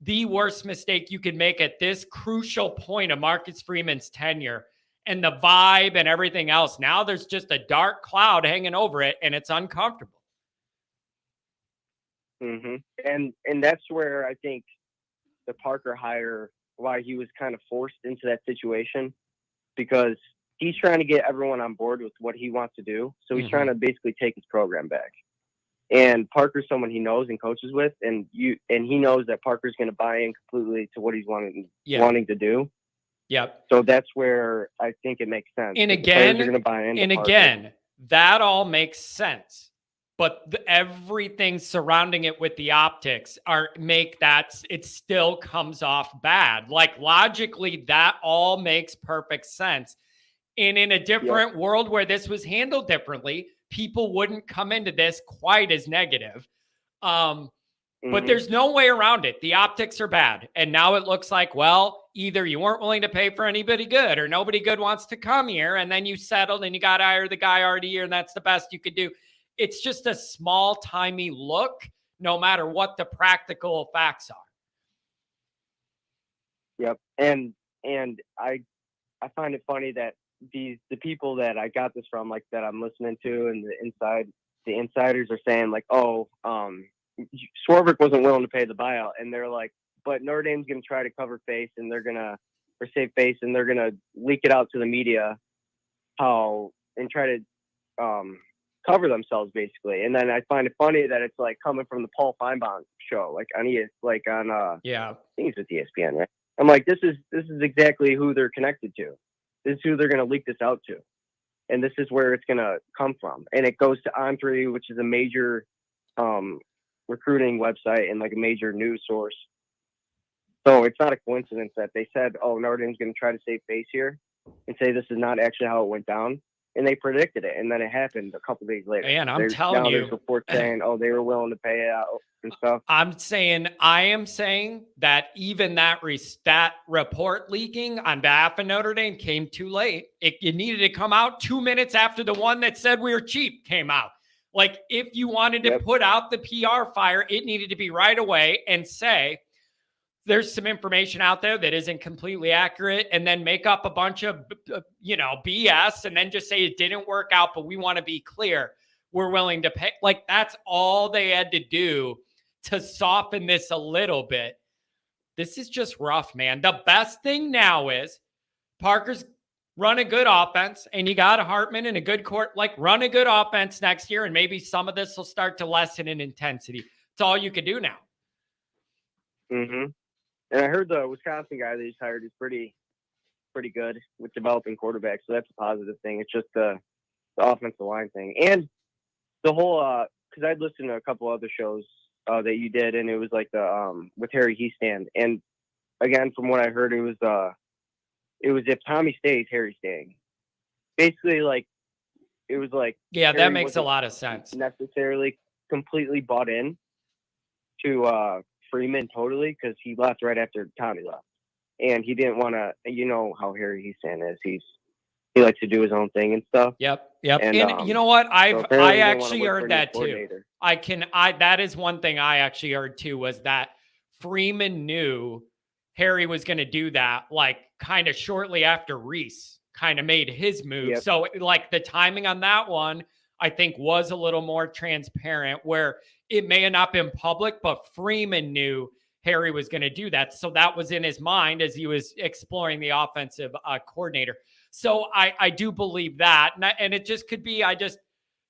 the worst mistake you could make at this crucial point of Marcus Freeman's tenure, and the vibe and everything else. Now there's just a dark cloud hanging over it, and it's uncomfortable. Mm-hmm. And that's where I think the Parker hire, why he was kind of forced into that situation, because he's trying to get everyone on board with what he wants to do. So he's trying to basically take his program back. And Parker's someone he knows and coaches with, and he knows that Parker's going to buy in completely to what he's wanting to do. Yep. So that's where I think it makes sense. And again, that all makes sense. But everything surrounding it with the optics it still comes off bad. Like, logically, that all makes perfect sense. And in a different world where this was handled differently, people wouldn't come into this quite as negative. But there's no way around it. The optics are bad. And now it looks like, well, either you weren't willing to pay for anybody good, or nobody good wants to come here, and then you settled and you got to hire the guy already here, and that's the best you could do. It's just a small-timey look, no matter what the practical facts are. Yep. And I find it funny that the people that I got this from, like, that I'm listening to, and the insiders are saying, like, Swarbrick wasn't willing to pay the buyout, and they're like, but Notre Dame's going to try to cover face, and save face, and they're going to leak it out to the media and try to cover themselves, basically. And then I find it funny that it's like coming from the Paul Feinbaum show, I think it's with ESPN, right? I'm like, this is exactly who they're connected to. This is who they're going to leak this out to. And this is where it's going to come from. And it goes to On3, which is a major recruiting website and like a major news source. So it's not a coincidence that they said, Notre Dame's going to try to save face here and say this is not actually how it went down. and they predicted it, and then it happened a couple days later. Man, I'm telling you, there's reports saying, oh, they were willing to pay it out and stuff. I am saying that even that report leaking on behalf of Notre Dame came too late. It needed to come out 2 minutes after the one that said we were cheap came out. Like, if you wanted to put out the PR fire, it needed to be right away and say, there's some information out there that isn't completely accurate, and then make up a bunch of, BS, and then just say it didn't work out, but we want to be clear. We're willing to pay. Like, that's all they had to do to soften this a little bit. This is just rough, man. The best thing now is Parker's run a good offense, and you got a Hartman and a good court. Like, run a good offense next year, and maybe some of this will start to lessen in intensity. It's all you can do now. Mm-hmm. And I heard the Wisconsin guy that he's hired is pretty good with developing quarterbacks, so that's a positive thing. It's just the offensive line thing. And the whole because I'd listened to a couple other shows that you did, and it was like the with Harry Heastand. And again, from what I heard, it was if Tommy stays, Harry's staying. Basically, like, it was like, yeah, Harry that makes a lot of sense. Necessarily completely bought in to Freeman totally, because he left right after Tommy left, and he didn't want to. You know how Harry Heastand is. He likes to do his own thing and stuff. Yep. And you know what? I actually heard that too. Coordinator. That is one thing I actually heard too, was that Freeman knew Harry was going to do that, like, kind of shortly after Reese kind of made his move. Yep. So, like, the timing on that one, I think, was a little more transparent, where it may have not been public, but Freeman knew Harry was going to do that. So that was in his mind as he was exploring the offensive coordinator. So I do believe that. And it just could be,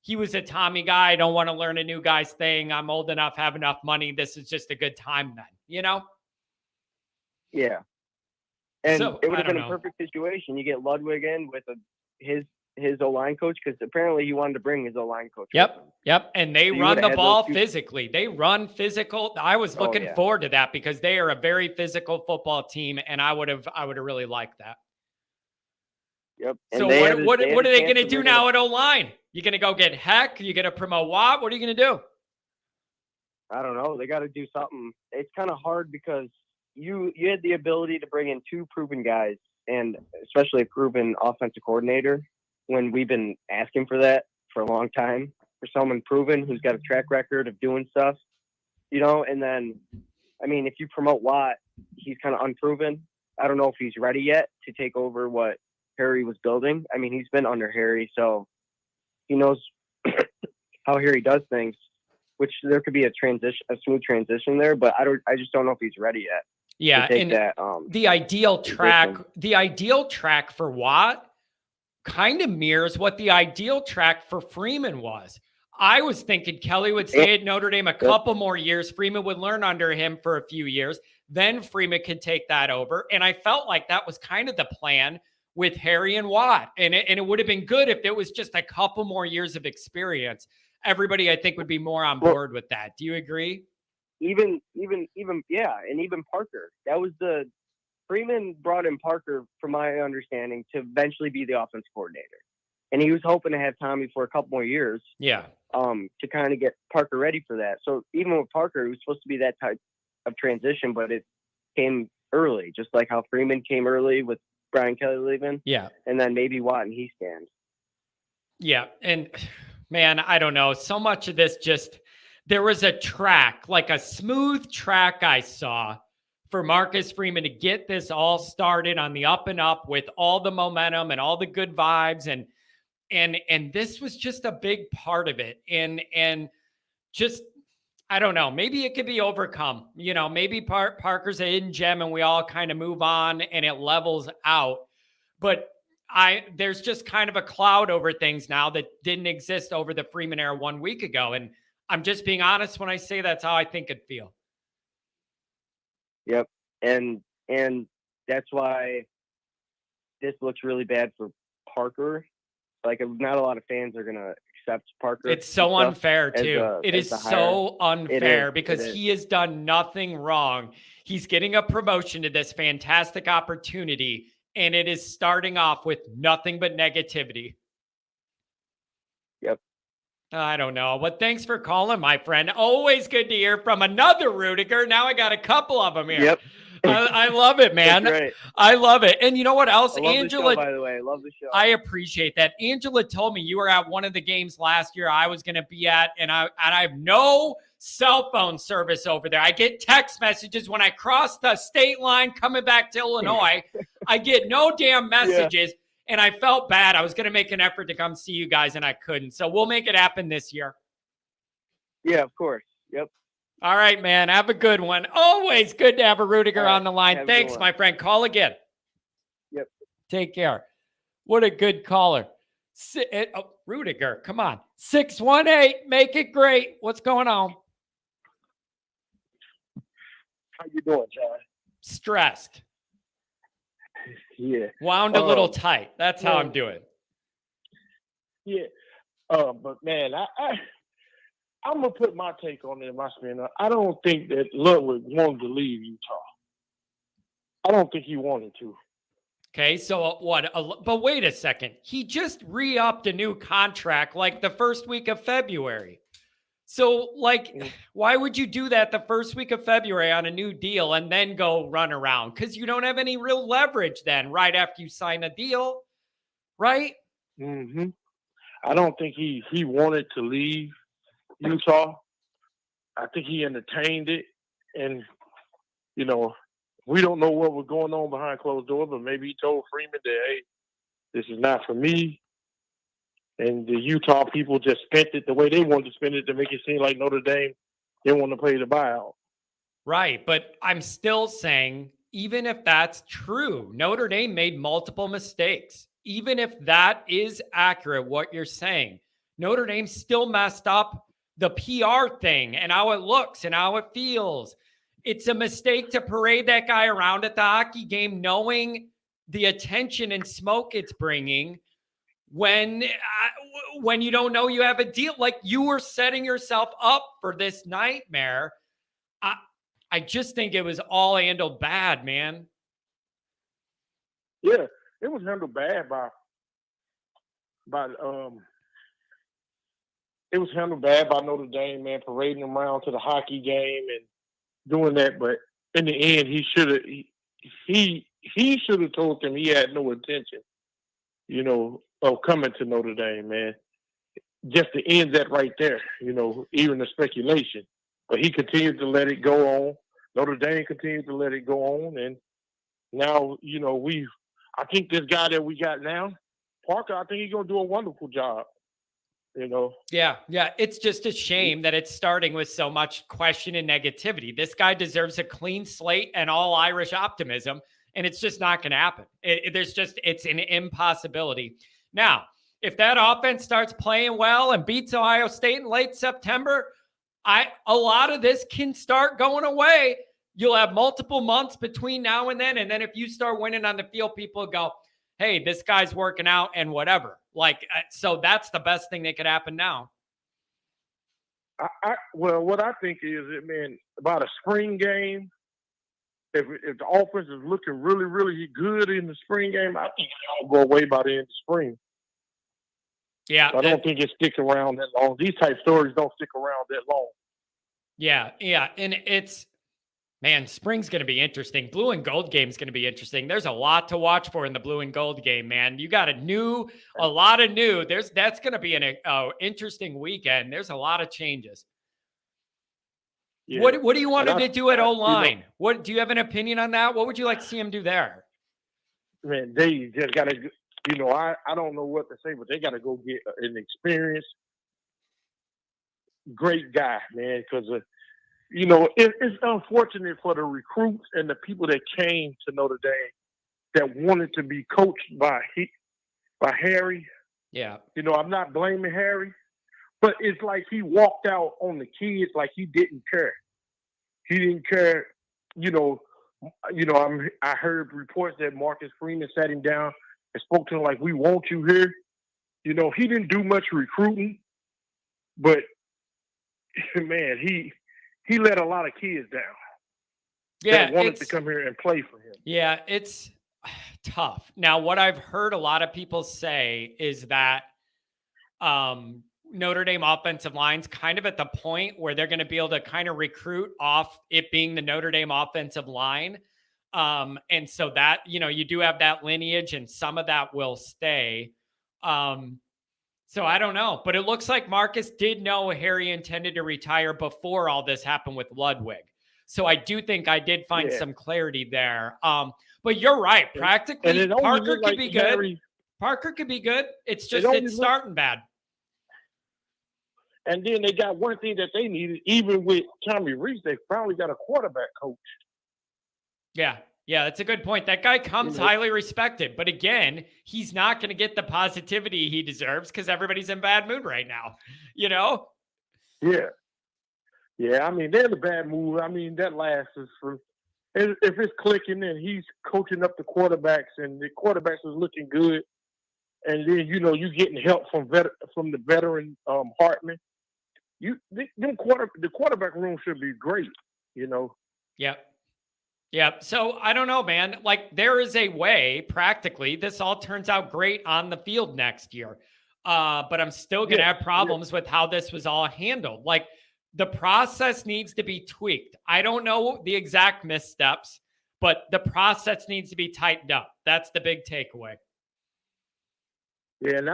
he was a Tommy guy. I don't want to learn a new guy's thing. I'm old enough, have enough money. This is just a good time then, Yeah. And So, it would I have been don't a know. perfect situation. You get Ludwig in with his O-line coach, because apparently he wanted to bring his O-line coach. with him. Yep. And they So you run would've the had ball those two- physically. They run physical. I was Oh, looking yeah. forward to that, because they are a very physical football team, and I would have really liked that. Yep. So And they had what a are they chance going to to do bring now at O-line? You going to go get Heck? You going to promote Watt? What are you going to do? I don't know. They got to do something. It's kind of hard because you had the ability to bring in two proven guys, and especially a proven offensive coordinator, when we've been asking for that for a long time, for someone proven who's got a track record of doing stuff, and then, I mean, if you promote Watt, he's kind of unproven. I don't know if he's ready yet to take over what Harry was building. I mean, he's been under Harry, so he knows how Harry does things, which there could be a smooth transition there, but I just don't know if he's ready yet. Yeah, and the ideal track for Watt kind of mirrors what the ideal track for Freeman was. I was thinking Kelly would stay at Notre Dame a couple more years. Freeman would learn under him for a few years. Then Freeman could take that over. And I felt like that was kind of the plan with Harry and Watt. And it would have been good if it was just a couple more years of experience. Everybody, I think, would be more on board with that. Do you agree? Even yeah, and even Parker. That was Freeman brought in Parker, from my understanding, to eventually be the offense coordinator. And he was hoping to have Tommy for a couple more years. Yeah. To kind of get Parker ready for that. So even with Parker, it was supposed to be that type of transition, but it came early, just like how Freeman came early with Brian Kelly leaving. Yeah. And then maybe Watt and Heastand. Yeah. And man, I don't know. So much of this there was a track, like a smooth track I saw for Marcus Freeman to get this all started on the up and up with all the momentum and all the good vibes. And this was just a big part of it. And just, I don't know, maybe it could be overcome. Maybe Parker's a hidden gem and we all kind of move on and it levels out. But there's just kind of a cloud over things now that didn't exist over the Freeman era 1 week ago. And I'm just being honest when I say that's how I think it'd feel. Yep. And that's why this looks really bad for Parker. Like, not a lot of fans are going to accept Parker. It's so unfair too. It is so unfair because he has done nothing wrong. He's getting a promotion to this fantastic opportunity, and it is starting off with nothing but negativity. Yep. I don't know, but thanks for calling, my friend. Always good to hear from another Rudiger. Now I got a couple of them here. Yep. I love it, man. That's right. I love it. And you know what else, I love Angela? the show, by the way. I love the show. I appreciate that. Angela told me you were at one of the games last year I was going to be at, and I have no cell phone service over there. I get text messages when I cross the state line coming back to Illinois. I get no damn messages. And I felt bad. I was going to make an effort to come see you guys, and I couldn't. So we'll make it happen this year. Yeah, of course. Yep. All right, man. Have a good one. Always good to have a Rudiger All right. on the line. Have a good Thanks, one. my friend. Call again. Yep. Take care. What a good caller. Rudiger, come on. 618, make it great. What's going on? How you doing, John? Stressed. Yeah. Wound a little tight. That's how I'm doing. Yeah. But man, I'm gonna put my take on it in my spin. I don't think that Ludwig wanted to leave Utah. I don't think he wanted to. Okay, so what? But wait a second. He just re-upped a new contract like the first week of February. So, like, why would you do that the first week of February on a new deal and then go run around? Because you don't have any real leverage then right after you sign a deal, right? Mm-hmm. I don't think he wanted to leave Utah. I think he entertained it. And, you know, we don't know what was going on behind closed doors, but maybe he told Freeman that, hey, this is not for me. And the Utah people just spent it the way they wanted to spend it to make it seem like Notre Dame didn't want to pay the buyout. Right. But I'm still saying, even if that's true, Notre Dame made multiple mistakes. Even if that is accurate, what you're saying, Notre Dame still messed up the PR thing and how it looks and how it feels. It's a mistake to parade that guy around at the hockey game, knowing the attention and smoke it's bringing. When you don't know you have a deal, like you were setting yourself up for this nightmare. I just think it was all handled bad, man. Yeah, it was handled bad by it was handled bad by Notre Dame, man, parading him around to the hockey game and doing that. But in the end, he should have told them he had no intention, you know, of coming to Notre Dame, man. Just to end that right there, you know, even the speculation. But he continued to let it go on. Notre Dame continued to let it go on. And now, you know, I think this guy that we got now, Parker, I think he's going to do a wonderful job, you know. Yeah. It's just a shame that it's starting with so much question and negativity. This guy deserves a clean slate and all Irish optimism, and it's just not going to happen. It's an impossibility. Now, if that offense starts playing well and beats Ohio State in late September, a lot of this can start going away. You'll have multiple months between now and then. And then if you start winning on the field, people go, hey, this guy's working out and whatever. Like, so that's the best thing that could happen now. Well, what I think is, man, about a spring game, if the offense is looking really, really good in the spring game, I think it'll go away by the end of spring. Yeah. I don't think it sticks around that long. These type stories don't stick around that long. Yeah. And man, spring's going to be interesting. Blue and gold game is going to be interesting. There's a lot to watch for in the blue and gold game, man. You got a lot of new. That's going to be an interesting weekend. There's a lot of changes. Yeah. What do you want to do at O-line? What do you have an opinion on that? What would you like to see him do there? Man, they just got to, you know, I don't know what to say, but they got to go get an experienced, great guy, man, because, you know, it's unfortunate for the recruits and the people that came to Notre Dame that wanted to be coached by Harry. Yeah. You know, I'm not blaming Harry, but it's like he walked out on the kids like he didn't care. He didn't care, I heard reports that Marcus Freeman sat him down and spoke to him like, we want you here. You know, he didn't do much recruiting, but, man, he let a lot of kids down. Yeah. That wanted to come here and play for him. Yeah, it's tough. Now, what I've heard a lot of people say is that Notre Dame offensive line's kind of at the point where they're going to be able to kind of recruit off it being the Notre Dame offensive line. And so that, you do have that lineage and some of that will stay. So I don't know, but it looks like Marcus did know Harry intended to retire before all this happened with Ludwig. So I do think I did find some clarity there. But you're right. Practically, Parker could be good. Parker could be good. It's just it's starting bad. And then they got one thing that they needed, even with Tommy Reese, they finally got a quarterback coach. Yeah, that's a good point. That guy comes highly respected. But again, he's not going to get the positivity he deserves because everybody's in bad mood right now, Yeah. Yeah, I mean, they're in a bad mood. I mean, that lasts for – if it's clicking and he's coaching up the quarterbacks and the quarterbacks is looking good, and then, you getting help from the veteran Hartman, the quarterback room should be great, Yep. So I don't know, man. Like there is a way, practically, this all turns out great on the field next year. But I'm still going to have problems with how this was all handled. Like the process needs to be tweaked. I don't know the exact missteps, but the process needs to be tightened up. That's the big takeaway. Yeah, and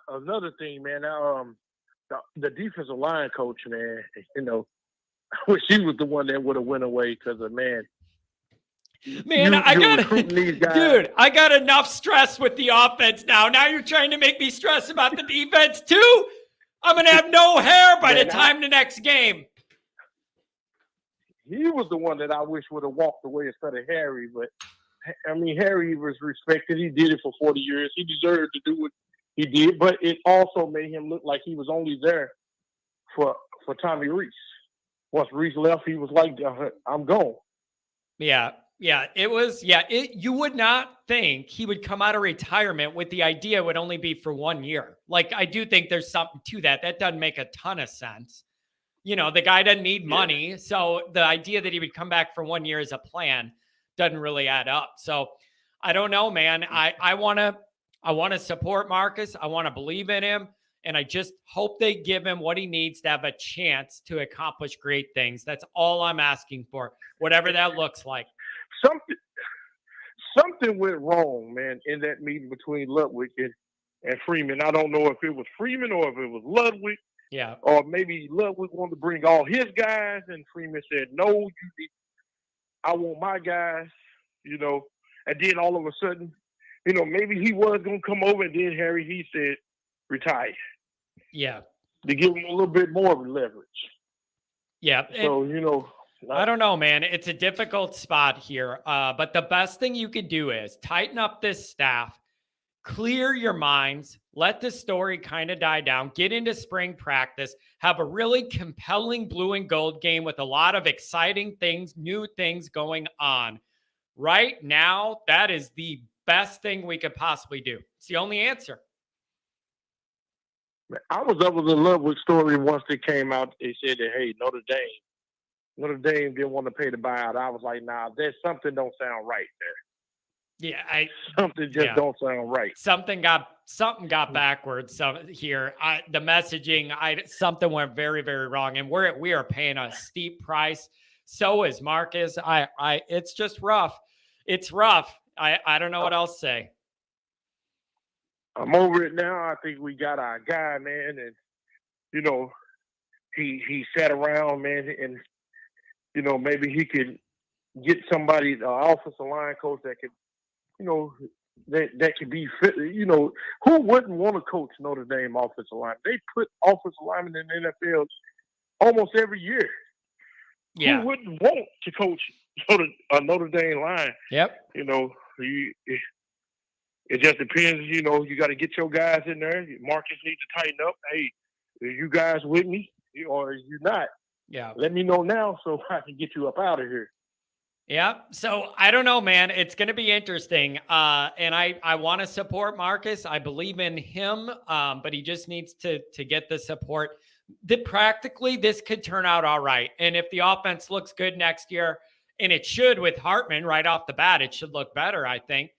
another thing, man, the defensive line coach, man, I wish he was the one that would have went away because of, man, I got enough stress with the offense now. Now you're trying to make me stress about the defense too? I'm going to have no hair by the time the next game. He was the one that I wish would have walked away instead of Harry. But, I mean, Harry was respected. He did it for 40 years. He deserved to do what he did. But it also made him look like he was only there for Tommy Reese. Once Reese left, he was like, I'm gone. Yeah. It was, you would not think he would come out of retirement with the idea it would only be for 1 year. Like, I do think there's something to that. That doesn't make a ton of sense. The guy doesn't need money. So the idea that he would come back for 1 year as a plan doesn't really add up. So I don't know, man. I want to support Marcus. I want to believe in him. And I just hope they give him what he needs to have a chance to accomplish great things. That's all I'm asking for, whatever that looks like. Something went wrong, man, in that meeting between Ludwig and Freeman. I don't know if it was Freeman or if it was Ludwig. Yeah. Or maybe Ludwig wanted to bring all his guys, and Freeman said, no, I want my guys, And then all of a sudden, maybe he was going to come over, and then Harry, he said, retire. Yeah. To give him a little bit more leverage. Yeah. So, I don't know, man. It's a difficult spot here. But the best thing you could do is tighten up this staff, clear your minds, let the story kind of die down, get into spring practice, have a really compelling blue and gold game with a lot of exciting things, new things going on. Right now, that is the best thing we could possibly do. It's the only answer. I was up with the Ludwig story once they came out. They said that, hey, Notre Dame didn't want to pay the buyout. I was like, nah, there's something don't sound right there. Yeah, something just don't sound right. Something got backwards here. The messaging, something went very, very wrong, and we are paying a steep price. So is Marcus. It's just rough. It's rough. I don't know what else to say. I'm over it now. I think we got our guy, man, and he sat around, man, and maybe he could get somebody, an offensive line coach that could, that could be fit. Who wouldn't want to coach Notre Dame offensive line? They put offensive linemen in the NFL almost every year. Yeah. Who wouldn't want to coach a Notre Dame line? Yep. It just depends. You got to get your guys in there. Marcus needs to tighten up. Hey, are you guys with me or are you not? Yeah. Let me know now so I can get you up out of here. Yeah. So I don't know, man. It's going to be interesting. And I want to support Marcus. I believe in him, but he just needs to get the support. Practically, this could turn out all right. And if the offense looks good next year, and it should with Hartman right off the bat, it should look better, I think.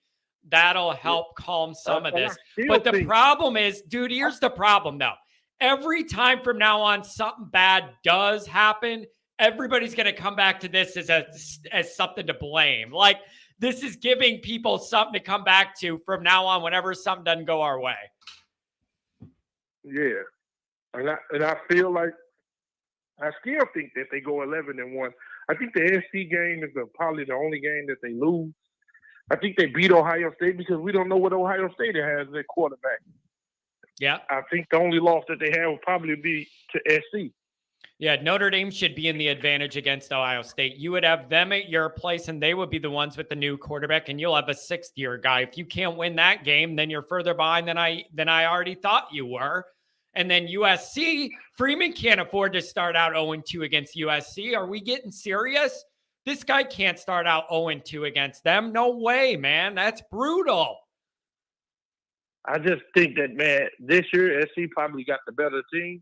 That'll help calm some of this. But the problem is, dude, here's the problem, though. Every time from now on something bad does happen, everybody's going to come back to this as something to blame. Like, this is giving people something to come back to from now on whenever something doesn't go our way. Yeah. And I feel like I still think that they go 11-1. I think the SC game is probably the only game that they lose. I think they beat Ohio State because we don't know what Ohio State has as their quarterback. Yeah. I think the only loss that they have will probably be to SC. Yeah, Notre Dame should be in the advantage against Ohio State. You would have them at your place, and they would be the ones with the new quarterback, and you'll have a sixth-year guy. If you can't win that game, then you're further behind than I already thought you were. And then USC, Freeman can't afford to start out 0-2 against USC. Are we getting serious? This guy can't start out 0-2 against them. No way, man. That's brutal. I just think that, man, this year SC probably got the better team.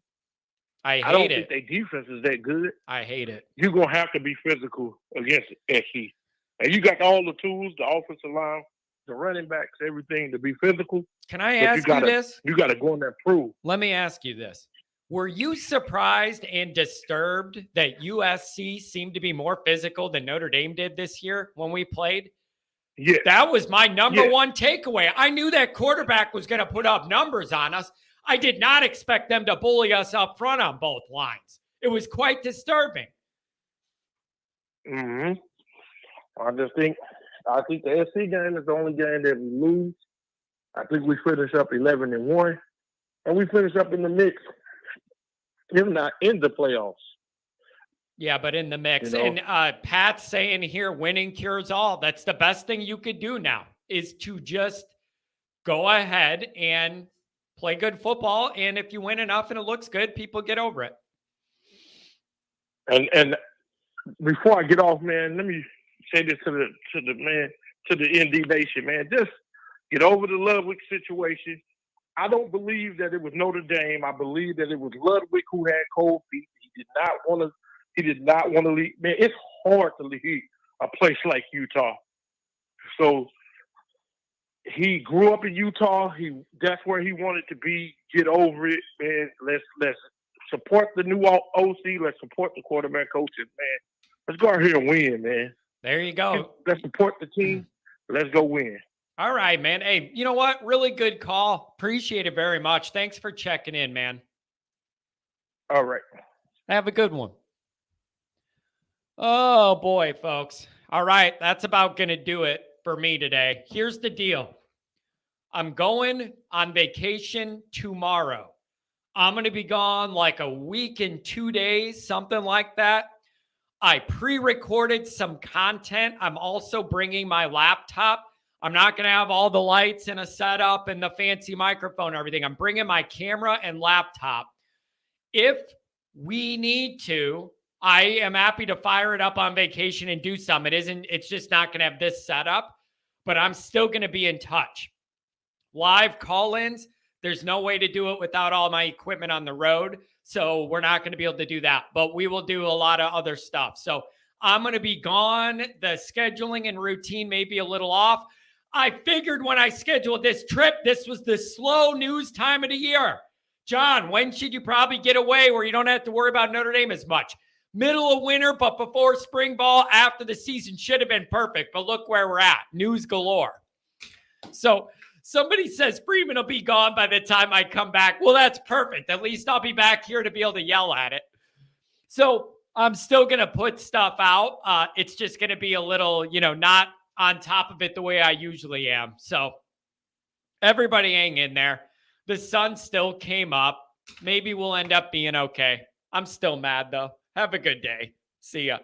I don't hate it. think their defense is that good. I hate it. You're going to have to be physical against SC. And you got all the tools, the offensive line, the running backs, everything to be physical. Can I ask you this? You got to go in there and prove. Let me ask you this. Were you surprised and disturbed that USC seemed to be more physical than Notre Dame did this year when we played? Yeah. That was my number one takeaway. I knew that quarterback was going to put up numbers on us. I did not expect them to bully us up front on both lines. It was quite disturbing. Mm-hmm. I think the SC game is the only game that we lose. I think we finish up 11-1, and we finish up in the mix, if not in the playoffs. Yeah, but in the mix. You know? And Pat's saying here, winning cures all. That's the best thing you could do now, is to just go ahead and play good football. And if you win enough and it looks good, people get over it. And before I get off, man, let me say this to the ND Nation, man. Just get over the Ludwig situation. I don't believe that it was Notre Dame. I believe that it was Ludwig who had cold feet. He did not want to leave. Man, it's hard to leave a place like Utah. So he grew up in Utah. That's where he wanted to be. Get over it, man. Let's support the new OC. Let's support the quarterback coaches, man. Let's go out here and win, man. There you go. Let's support the team. Let's go win. All right, man. Hey, you know what? Really good call. Appreciate it very much. Thanks for checking in, man. All right. Have a good one. Oh, boy, folks. All right. That's about going to do it for me today. Here's the deal. I'm going on vacation tomorrow. I'm going to be gone like a week and 2 days, something like that. I pre-recorded some content. I'm also bringing my laptop. I'm not going to have all the lights and a setup and the fancy microphone and everything. I'm bringing my camera and laptop. If we need to, I am happy to fire it up on vacation and do some. It's just not going to have this setup, but I'm still going to be in touch. Live call-ins, there's no way to do it without all my equipment on the road. So we're not going to be able to do that, but we will do a lot of other stuff. So I'm going to be gone. The scheduling and routine may be a little off. I figured when I scheduled this trip, this was the slow news time of the year. John, when should you probably get away where you don't have to worry about Notre Dame as much? Middle of winter, but before spring ball, after the season should have been perfect. But look where we're at. News galore. So somebody says Freeman will be gone by the time I come back. Well, that's perfect. At least I'll be back here to be able to yell at it. So I'm still going to put stuff out. It's just going to be a little, not on top of it the way I usually am. So everybody hang in there. The sun still came up. Maybe we'll end up being okay. I'm still mad, though. Have a good day. See ya.